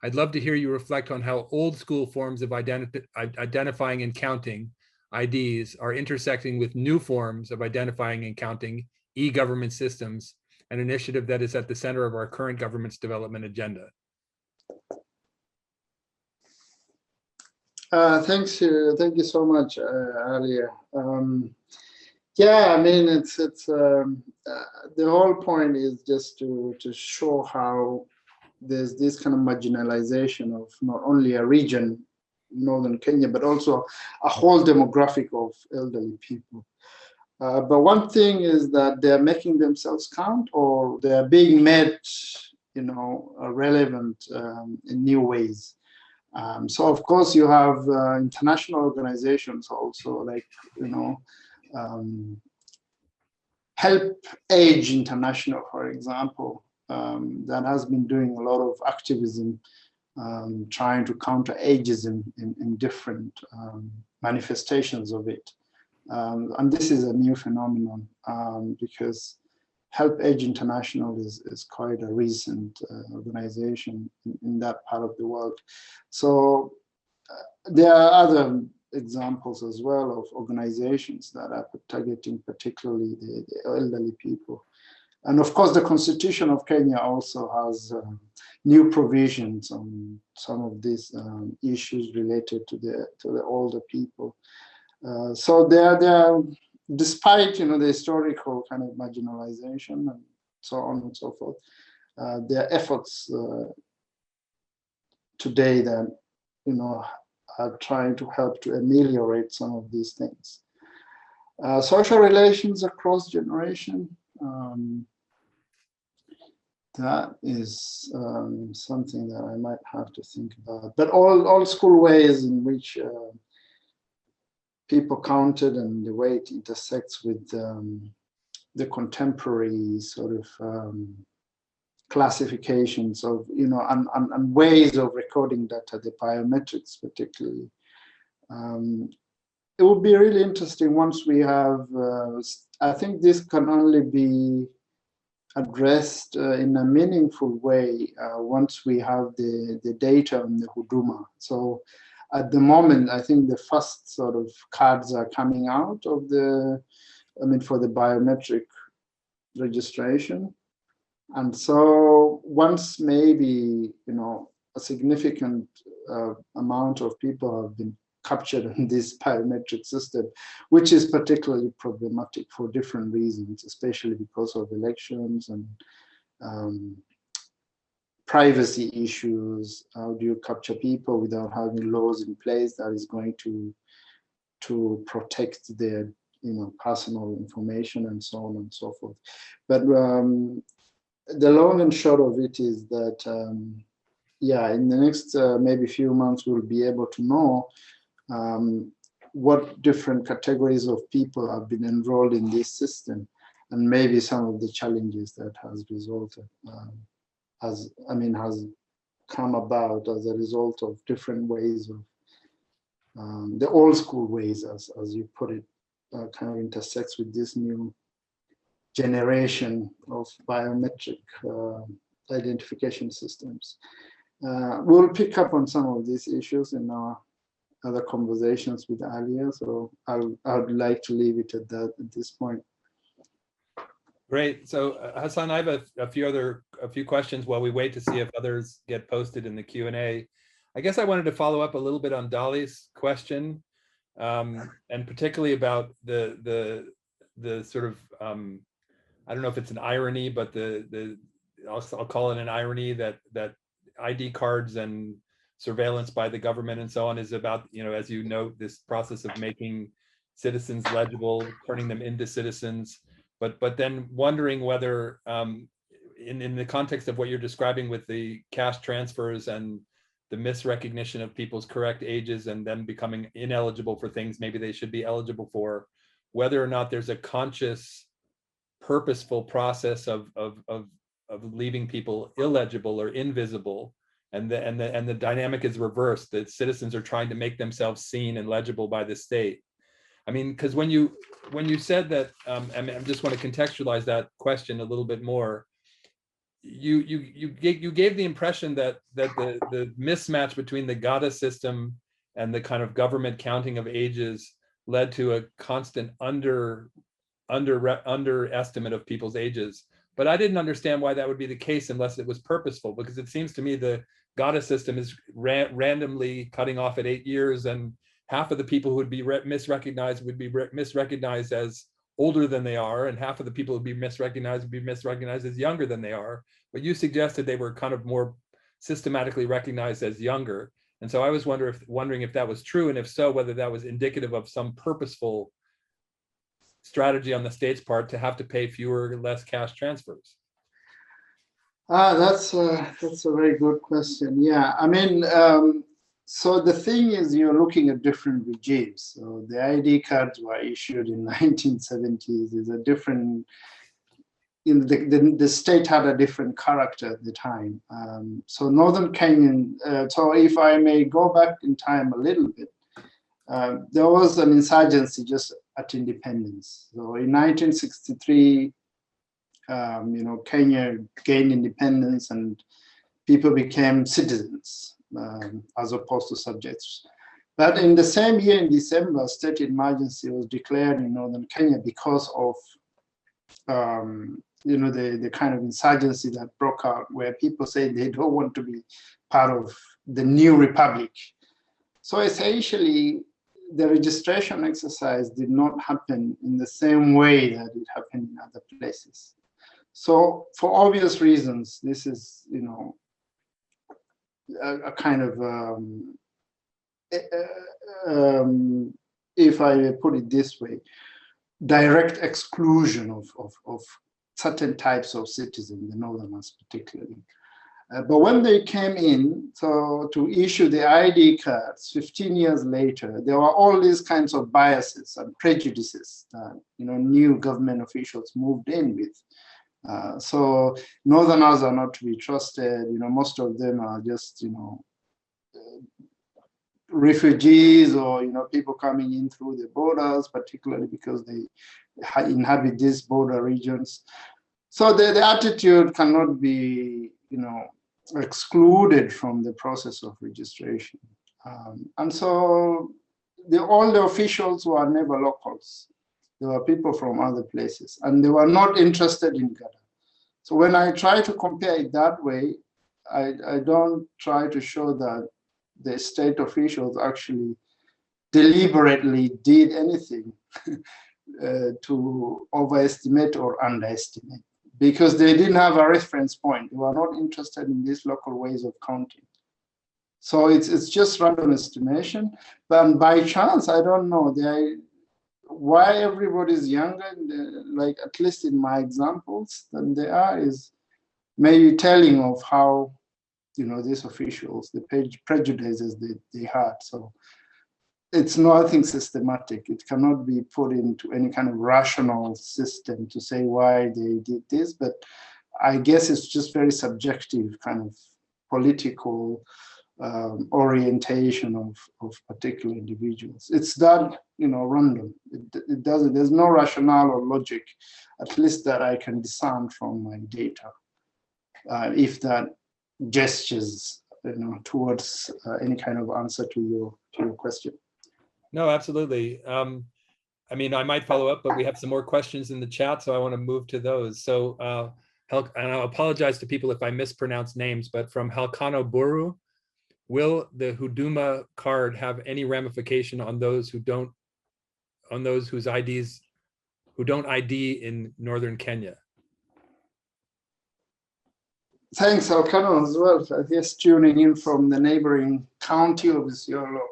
A: I'd love to hear you reflect on how old school forms of identifying and counting, IDs, are intersecting with new forms of identifying and counting, e-government systems, an initiative that is at the center of our current government's development agenda.
B: Thank you so much, Alia. Yeah, I mean, it's the whole point is just to show how there's this kind of marginalization of not only a region, northern Kenya, but also a whole demographic of elderly people. But one thing is that they're making themselves count, or they're being made, relevant in new ways. So of course you have international organizations also, like, HelpAge International, for example, that has been doing a lot of activism trying to counter ageism in different manifestations of it. And this is a new phenomenon because HelpAge International is quite a recent organization in that part of the world. So there are other examples as well of organizations that are targeting particularly the elderly people. And of course, the Constitution of Kenya also has new provisions on some of these issues related to the older people. So there, despite the historical kind of marginalization and so on and so forth, there are efforts today that are trying to help to ameliorate some of these things. Social relations across generation. That is something that I might have to think about. But all school ways in which people counted and the way it intersects with the contemporary sort of classifications of, and ways of recording data, the biometrics particularly. It would be really interesting once we have, I think this can only be addressed in a meaningful way once we have the data on the Huduma. So at the moment, I think the first sort of cards are coming out of for the biometric registration. And so once maybe, a significant amount of people have been captured in this biometric system, which is particularly problematic for different reasons, especially because of elections and privacy issues. How do you capture people without having laws in place that is going to protect their personal information and so on and so forth. But the long and short of it is that in the next maybe few months we'll be able to know what different categories of people have been enrolled in this system, and maybe some of the challenges that has resulted has come about as a result of different ways of the old school ways, as you put it, kind of intersects with this new generation of biometric identification systems. We'll pick up on some of these issues in our other conversations with Alia, so I'd like to leave it at that at this point.
A: Great. So Hassan, I have a few questions while we wait to see if others get posted in the Q&A. I guess I wanted to follow up a little bit on Dolly's question, and particularly about the sort of I don't know if it's an irony, but I'll call it an irony that ID cards and surveillance by the government and so on is about, as you note, this process of making citizens legible, turning them into citizens, but then wondering whether in the context of what you're describing with the cash transfers and the misrecognition of people's correct ages and them becoming ineligible for things maybe they should be eligible for, whether or not there's a conscious, purposeful process of leaving people illegible or invisible, and the dynamic is reversed, that citizens are trying to make themselves seen and legible by the state. I mean, because when you said that, I just want to contextualize that question a little bit more. You gave the impression that the mismatch between the Gada system and the kind of government counting of ages led to a constant underestimate of people's ages. But I didn't understand why that would be the case unless it was purposeful, because it seems to me the Gada system is randomly cutting off at 8 years, and half of the people who would be misrecognized would be misrecognized as older than they are, and half of the people who would be misrecognized as younger than they are. But you suggested they were kind of more systematically recognized as younger. And so I was wondering if that was true, and if so, whether that was indicative of some purposeful strategy on the state's part to have to pay fewer or less cash transfers.
B: That's a very good question. Yeah, I mean, so the thing is, you're looking at different regimes. So the ID cards were issued in 1970s. There's a different, the state had a different character at the time. So Northern Kenyan, so if I may go back in time a little bit, there was an insurgency just at independence. So in 1963, Kenya gained independence and people became citizens as opposed to subjects. But in the same year, in December, state emergency was declared in Northern Kenya because of the kind of insurgency that broke out, where people say they don't want to be part of the new republic. So essentially, the registration exercise did not happen in the same way that it happened in other places. So for obvious reasons, this is, a kind of, if I put it this way, direct exclusion of certain types of citizens, the Northerners particularly. But when they came in, so to issue the ID cards 15 years later, there were all these kinds of biases and prejudices that new government officials moved in with. So Northerners are not to be trusted. Most of them are just refugees or people coming in through the borders, particularly because they inhabit these border regions. So the attitude cannot be excluded from the process of registration. And so all the officials were never locals. There were people from other places, and they were not interested in Gada. So when I try to compare it that way, I don't try to show that the state officials actually deliberately did anything to overestimate or underestimate, because they didn't have a reference point. They were not interested in these local ways of counting. So it's just random estimation. But by chance, I don't know why everybody's younger, like at least in my examples, than they are, is maybe telling of how these officials, the prejudices they had. So it's nothing systematic. It cannot be put into any kind of rational system to say why they did this, but I guess it's just very subjective kind of political orientation of particular individuals. It's that random. It doesn't. There's no rationale or logic, at least that I can discern from my data. If that gestures towards any kind of answer to your question.
A: No, absolutely. I mean, I might follow up, but we have some more questions in the chat, so I want to move to those. So, and I'll apologize to people if I mispronounce names, but from Halkano Buru, will the Huduma card have any ramification on those whose IDs who don't ID in northern Kenya?
B: Thanks, Halkano, as well. I guess tuning in from the neighboring county of Isiolo,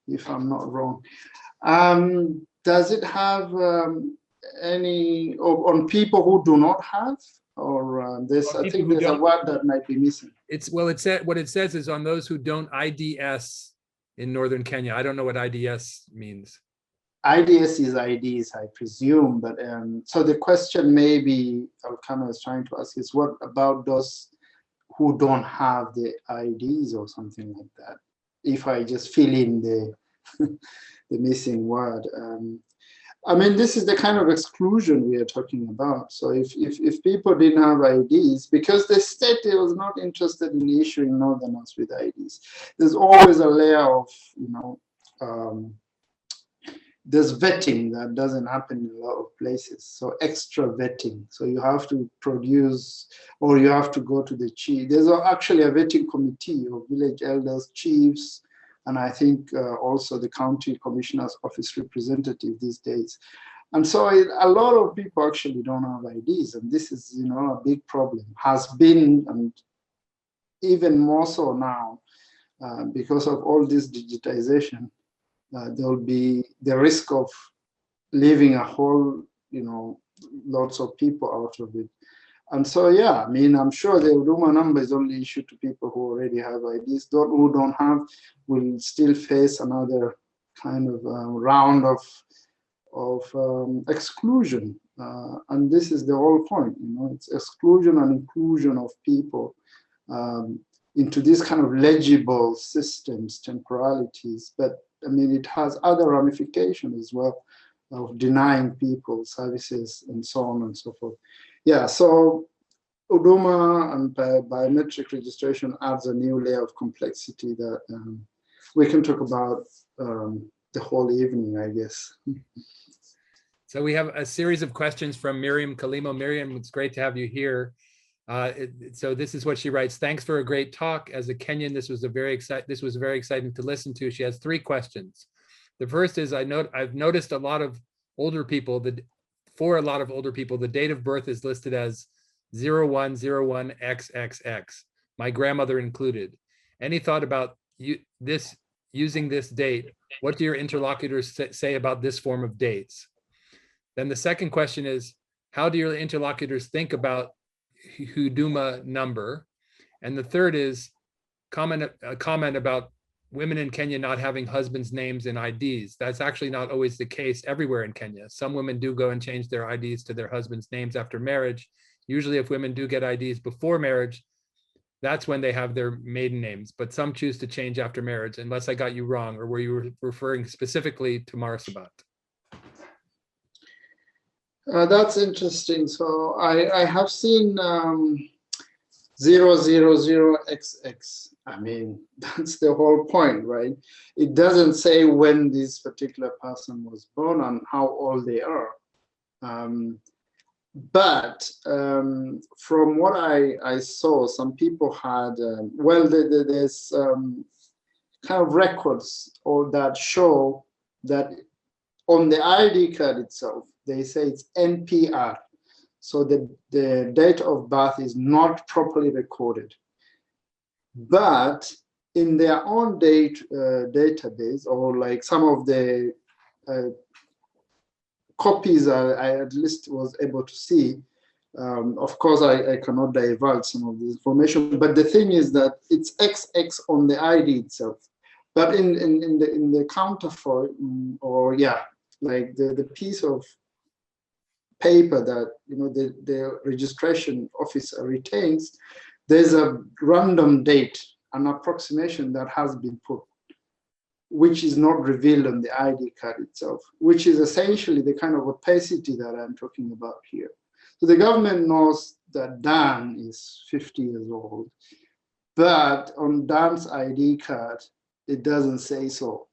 B: if I'm not wrong. Does it have any on people who do not have, or I think there's a word that might be missing.
A: What it says is on those who don't IDS in northern Kenya. I don't know what IDS means.
B: IDS is IDs, I presume, but so the question maybe Halkano is trying to ask is, what about those who don't have the IDs or something like that? If I just fill in the the missing word. I mean, this is the kind of exclusion we are talking about. So if people didn't have IDs, because the state was not interested in issuing Northerners with IDs, there's always a layer of, there's vetting that doesn't happen in a lot of places. So extra vetting. So you have to produce, or you have to go to the chief. There's actually a vetting committee of village elders, chiefs, and I think also the county commissioner's office representative these days. And so a lot of people actually don't have IDs, and this is, a big problem, has been, and even more so now, because of all this digitization, there will be the risk of leaving a whole, lots of people out of it. And so, yeah, I mean, I'm sure the Huduma number is only issued to people who already have IDs. Those who don't have will still face another kind of round of exclusion. And this is the whole point, it's exclusion and inclusion of people into these kind of legible systems, temporalities. But I mean, it has other ramifications as well of denying people services and so on and so forth. Yeah, so Huduma and biometric registration adds a new layer of complexity that we can talk about the whole evening, I guess.
A: So we have a series of questions from Miriam Kalimo. Miriam, it's great to have you here. So this is what she writes. Thanks for a great talk. As a Kenyan, this was very exciting to listen to. She has 3 questions. The first is, I've noticed a lot of older people, for a lot of older people, the date of birth is listed as 0101XXX, my grandmother included. Any thought about using this date? What do your interlocutors say about this form of dates? Then the second question is, how do your interlocutors think about Huduma number? And the third is a comment about women in Kenya not having husbands' names in IDs. That's actually not always the case everywhere in Kenya. Some women do go and change their IDs to their husband's names after marriage. Usually if women do get IDs before marriage, that's when they have their maiden names, but some choose to change after marriage, unless I got you wrong, or were you referring specifically to Marasabat?
B: That's interesting. So I have seen 000XX. I mean, that's the whole point, right? It doesn't say when this particular person was born and how old they are. But from what I saw, some people had, there's kind of records that show that on the ID card itself, they say it's NPR. So the date of birth is not properly recorded. But in their own database, or like some of the copies I at least was able to see, of course I cannot divulge some of this information, but the thing is that it's XX on the ID itself. But in the counterfoil, or yeah, like the piece of paper that the registration officer retains, there's a random date, an approximation that has been put, which is not revealed on the ID card itself, which is essentially the kind of opacity that I'm talking about here. So the government knows that Dan is 50 years old, but on Dan's ID card, it doesn't say so.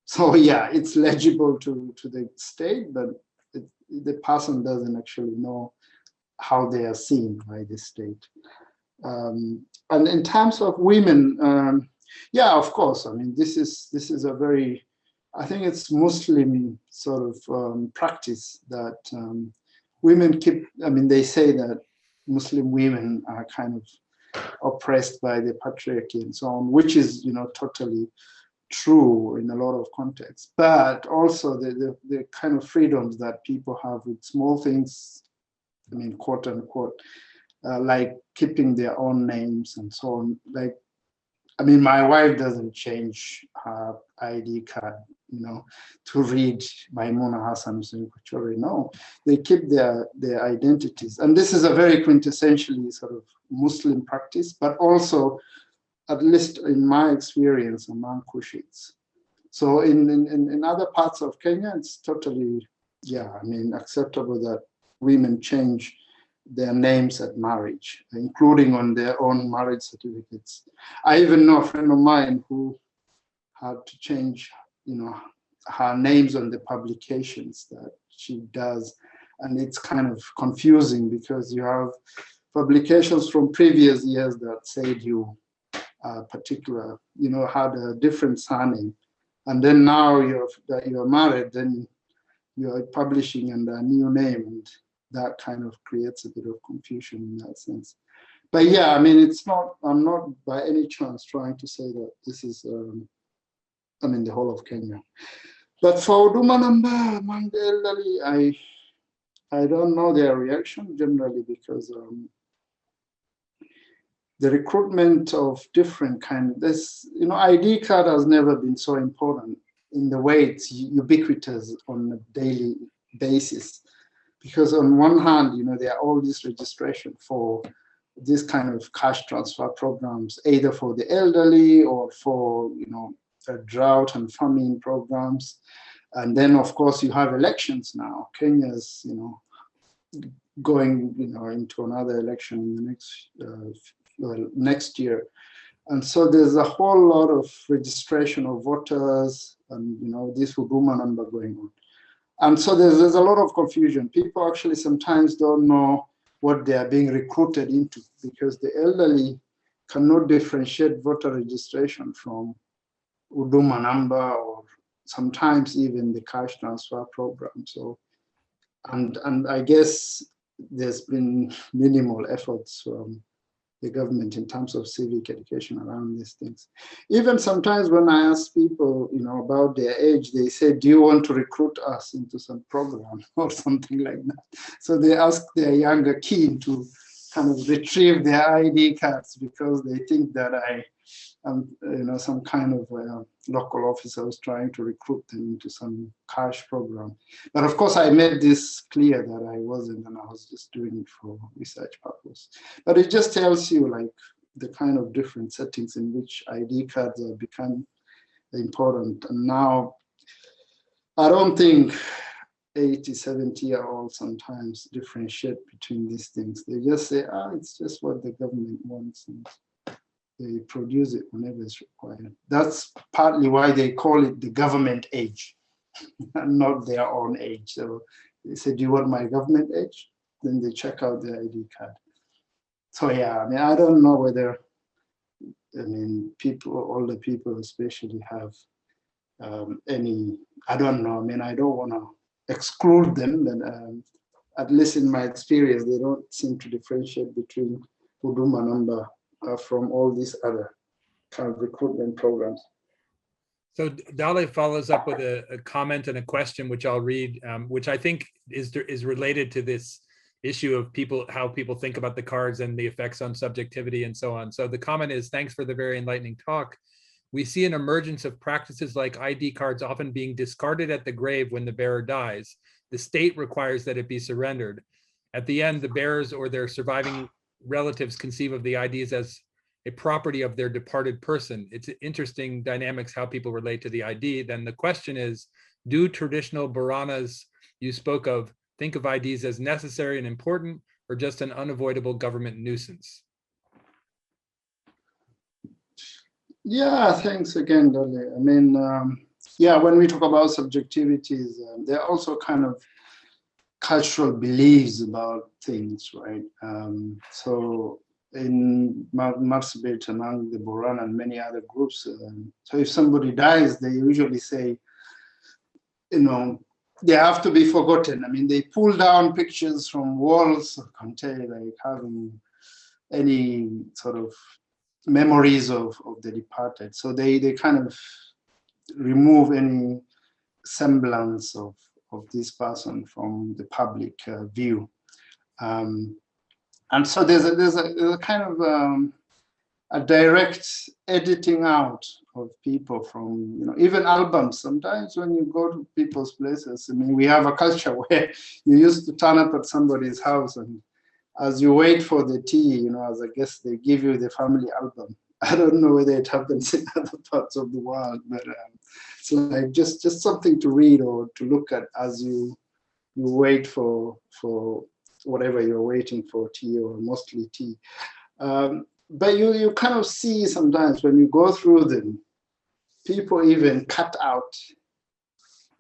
B: So yeah, it's legible to the state, but the person doesn't actually know how they are seen by the state. And in terms of women, yeah, of course. I mean, this is a very, I think it's Muslim sort of practice that women keep. I mean, they say that Muslim women are kind of oppressed by the patriarchy and so on, which is totally true in a lot of contexts. But also the kind of freedoms that people have with small things, I mean, quote unquote, like keeping their own names and so on. Like, I mean, my wife doesn't change her ID card, to read Maimuna Hassan Kochore. No, they keep their identities. And this is a very quintessentially sort of Muslim practice, but also, at least in my experience, among Kushites. So in other parts of Kenya, it's totally, yeah, I mean, acceptable that women change their names at marriage, including on their own marriage certificates. I even know a friend of mine who had to change, her names on the publications that she does. And it's kind of confusing because you have publications from previous years that said you particular, had a different surname. And then now that you're married, then you're publishing under a new name, and that kind of creates a bit of confusion in that sense. But yeah, I mean, it's not, I'm not by any chance trying to say that this is, I mean, the whole of Kenya. But for Huduma number among the elderly, I don't know their reaction generally, because the recruitment of different kind, this, you know, ID card has never been so important in the way it's ubiquitous on a daily basis. Because on one hand, you know, there are all this registration for this kind of cash transfer programs, either for the elderly or for, you know, drought and famine programs. And then, of course, you have elections now. Kenya's, you know, going, you know, into another election in the next year. And so there's a whole lot of registration of voters and, you know, this Huduma number going on. And so there's a lot of confusion. People actually sometimes don't know what they are being recruited into, because the elderly cannot differentiate voter registration from Huduma number, or sometimes even the cash transfer program. So, and I guess there's been minimal efforts from the government in terms of civic education around these things. Even sometimes when I ask people, you know, about their age, they say, do you want to recruit us into some program or something like that? So they ask their younger kin to kind of retrieve their ID cards, because they think that I am, you know, some kind of local officer who's trying to recruit them into some cash program. But of course, I made this clear that I wasn't, and I was just doing it for research purpose. But it just tells you, like, the kind of different settings in which ID cards have become important. And now, I don't think 80, 70-year-olds sometimes differentiate between these things. They just say, it's just what the government wants, and they produce it whenever it's required. That's partly why they call it the government age, and not their own age. So they say, do you want my government age? Then they check out their ID card. So yeah, I mean, I don't know whether, I mean, people, older people especially, have any, I don't know. I mean, I don't want to exclude them, but at least in my experience, they don't seem to differentiate between Huduma number from all these other kind of recruitment programs.
A: So Dale follows up with a comment and a question, which I'll read, which I think is related to this issue of how people think about the cards and the effects on subjectivity and so on. So the comment is, thanks for the very enlightening talk. We see an emergence of practices like ID cards often being discarded at the grave when the bearer dies. The state requires that it be surrendered. At the end, the bearers or their surviving relatives conceive of the IDs as a property of their departed person. It's interesting dynamics how people relate to the ID. Then the question is, do traditional Baranas you spoke of think of IDs as necessary and important, or just an unavoidable government nuisance?
B: Yeah, thanks again, Dale. I mean, yeah, when we talk about subjectivities, there are also kind of cultural beliefs about things, right? So in Marsabit, among the Boran and many other groups, so if somebody dies, they usually say, you know, they have to be forgotten. I mean, they pull down pictures from walls of Kante, like having any sort of memories of the departed. So they kind of remove any semblance of this person from the public view. And so there's a kind of a direct editing out of people from, you know, even albums. Sometimes when you go to people's places, I mean, we have a culture where you used to turn up at somebody's house, and as you wait for the tea, you know, as a guest, they give you the family album. I don't know whether it happens in other parts of the world, but it's like just something to read or to look at as you wait for whatever you're waiting for, tea or mostly tea. But you kind of see sometimes when you go through them, people even cut out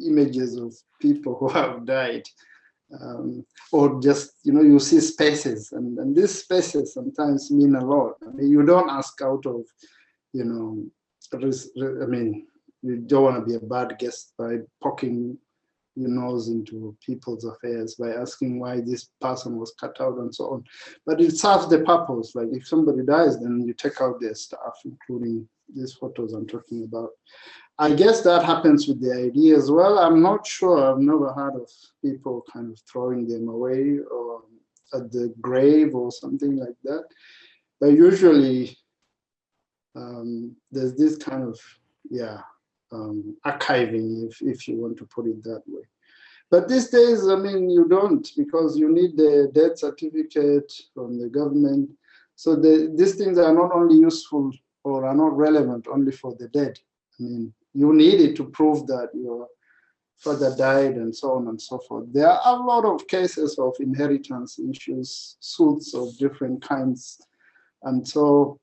B: images of people who have died. Or just, you know, you see spaces, and these spaces sometimes mean a lot. I mean, you don't ask out of, you know, I mean, you don't want to be a bad guest by poking, your nose into people's affairs by asking why this person was cut out and so on. But it serves the purpose. Like if somebody dies, then you take out their stuff, including these photos I'm talking about. I guess that happens with the ID as well. I'm not sure. I've never heard of people kind of throwing them away or at the grave or something like that. But usually there's this kind of, archiving, if you want to put it that way. But these days, I mean, you don't, because you need the death certificate from the government. So these things are not only useful or are not relevant only for the dead. I mean, you need it to prove that your father died and so on and so forth. There are a lot of cases of inheritance issues, suits of different kinds. And so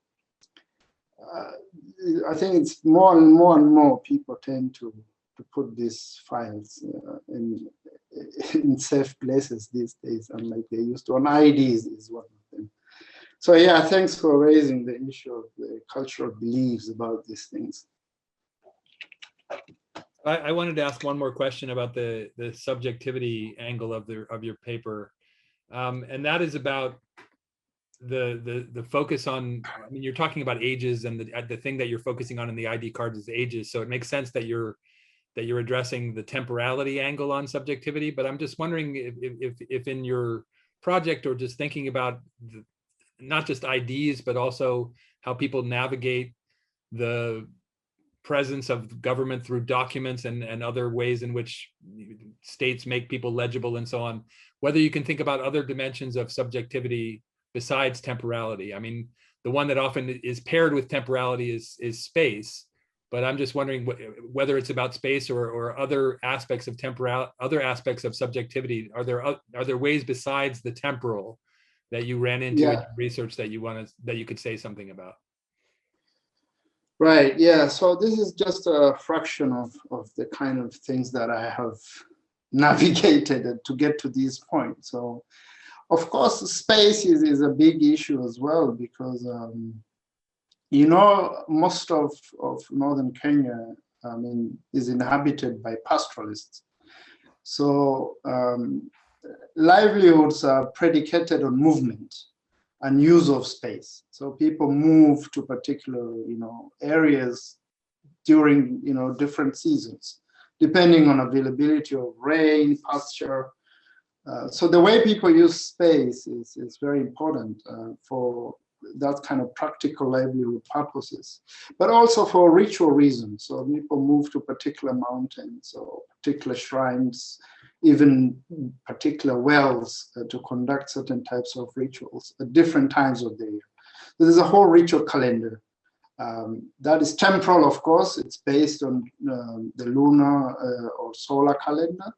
B: I think it's more and more people tend to put these files in safe places these days, unlike they used to. On IDs is one of them. So yeah, thanks for raising the issue of the cultural beliefs about these things.
A: I wanted to ask one more question about the subjectivity angle of your paper, and that is about the focus on. I mean, you're talking about ages, and the thing that you're focusing on in the ID card is ages. So it makes sense that you're addressing the temporality angle on subjectivity. But I'm just wondering if in your project, or just thinking about not just IDs, but also how people navigate the presence of government through documents and other ways in which states make people legible and so on, whether you can think about other dimensions of subjectivity besides temporality. I mean, the one that often is paired with temporality is space, but I'm just wondering whether it's about space or other aspects of other aspects of subjectivity. Are there ways besides the temporal that you ran into in your research that you could say something about?
B: Right, yeah, so this is just a fraction of the kind of things that I have navigated to get to this point. So, of course, space is a big issue as well, because, you know, most of northern Kenya, I mean, is inhabited by pastoralists. So livelihoods are predicated on movement and use of space. So people move to particular, areas during, different seasons, depending on availability of rain, pasture. So the way people use space is very important for that kind of practical livelihood purposes, but also for ritual reasons. So people move to particular mountains or particular shrines, even particular wells to conduct certain types of rituals at different times of the year. So there's a whole ritual calendar. That is temporal, of course. It's based on the lunar or solar calendar,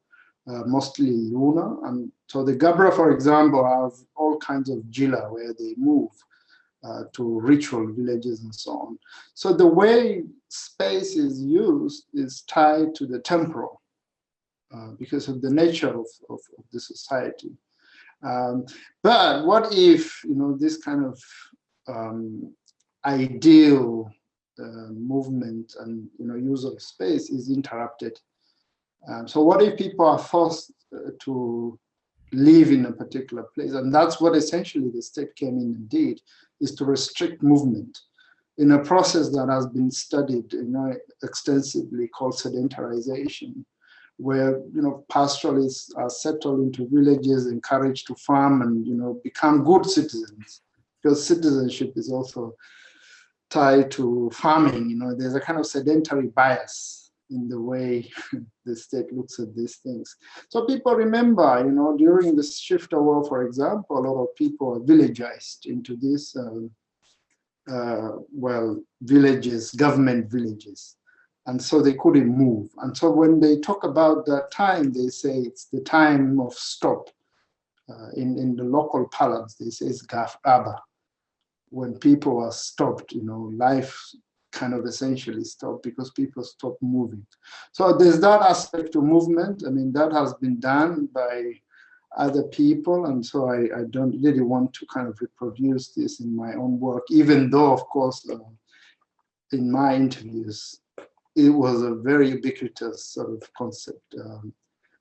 B: mostly lunar. And so the Gabra, for example, have all kinds of jila where they move to ritual villages and so on. So the way space is used is tied to the temporal. Because of the nature of the society. But what if, this kind of ideal movement and, use of space is interrupted? So what if people are forced to live in a particular place? And that's what essentially the state came in and did, is to restrict movement in a process that has been studied, extensively, called sedentarization, where pastoralists are settled into villages, encouraged to farm and become good citizens, because citizenship is also tied to farming. There's a kind of sedentary bias in the way the state looks at these things. So people remember, during the Shifter War, for example, a lot of people are villagized into these villages, government villages. And so they couldn't move. And so when they talk about that time, they say it's the time of stop. In the local parlance, they say it's Gaf Aba. When people are stopped, life kind of essentially stopped because people stopped moving. So there's that aspect of movement. I mean, that has been done by other people. And so I don't really want to kind of reproduce this in my own work, even though, of course, in my interviews, it was a very ubiquitous sort of concept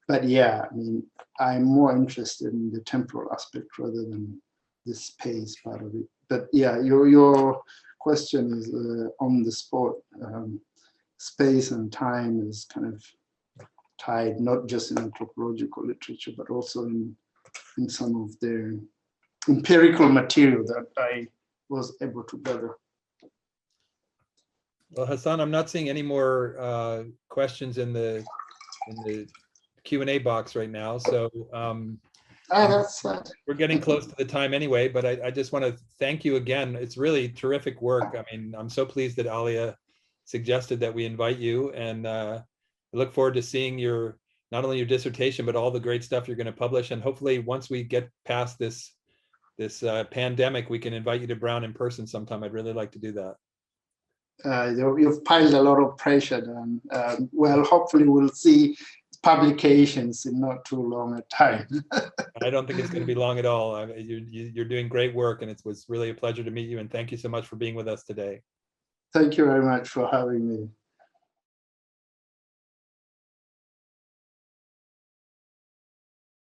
B: but yeah, I mean, I'm more interested in the temporal aspect rather than the space part of it. But yeah, your question is on the spot. Space and time is kind of tied, not just in anthropological literature, but also in some of the empirical material that I was able to gather.
A: Well, Hassan, I'm not seeing any more questions in the Q&A box right now. So
B: That's
A: we're getting close to the time anyway, but I just want to thank you again. It's really terrific work. I mean, I'm so pleased that Alia suggested that we invite you, and I look forward to seeing not only your dissertation, but all the great stuff you're going to publish. And hopefully once we get past this pandemic, we can invite you to Brown in person sometime. I'd really like to do that.
B: You've piled a lot of pressure, and well, hopefully we'll see publications in not too long a time.
A: I don't think it's going to be long at all. You're doing great work, and it was really a pleasure to meet you, and thank you so much for being with us today.
B: Thank you very much for having me.